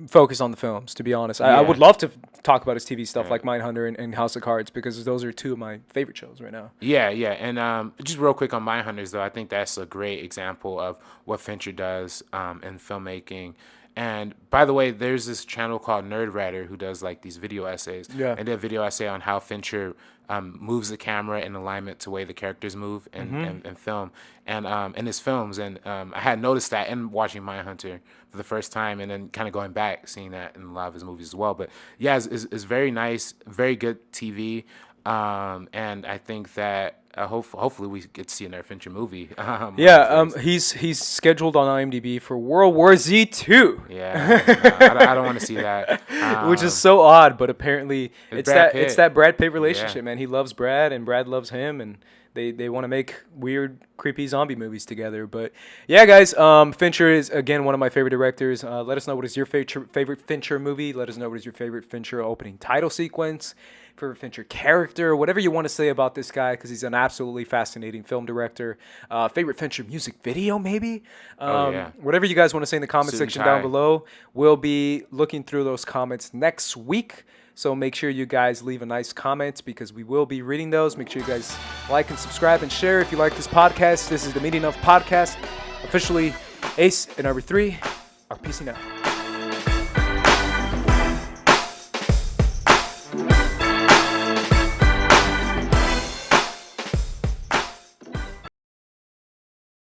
focus on the films, to be honest. I would love to talk about his TV stuff like Mindhunter and House of Cards, because those are two of my favorite shows right now. Yeah, and just real quick on Mindhunters, though, I think that's a great example of what Fincher does in filmmaking. And by the way, there's this channel called Nerd Writer who does like these video essays. Yeah. And did a video essay on how Fincher moves the camera in alignment to the way the characters move in film and in his films. And I had noticed that in watching Mindhunter for the first time, and then kind of going back, seeing that in a lot of his movies as well. But yeah, it's very nice, very good TV. And I think that hopefully we get to see another Fincher movie. He's scheduled on IMDb for World War Z 2. Yeah, no, I don't want to see that. Which is so odd, but apparently it's that Brad Pitt relationship, Yeah. man. He loves Brad, and Brad loves him, and they want to make weird, creepy zombie movies together. But yeah, guys, Fincher is again one of my favorite directors. Let us know what is your favorite Fincher movie. Let us know what is your favorite Fincher opening title sequence, favorite Fincher character, whatever you want to say about this guy, because he's an absolutely fascinating film director. Favorite Fincher music video, maybe. Whatever you guys want to say in the comment section down below. We'll be looking through those comments next week. So make sure you guys leave a nice comment, because we will be reading those. Make sure you guys like and subscribe and share if you like this podcast. This is the Meeting of Podcast. Officially, Ace and RB3 are peacing out.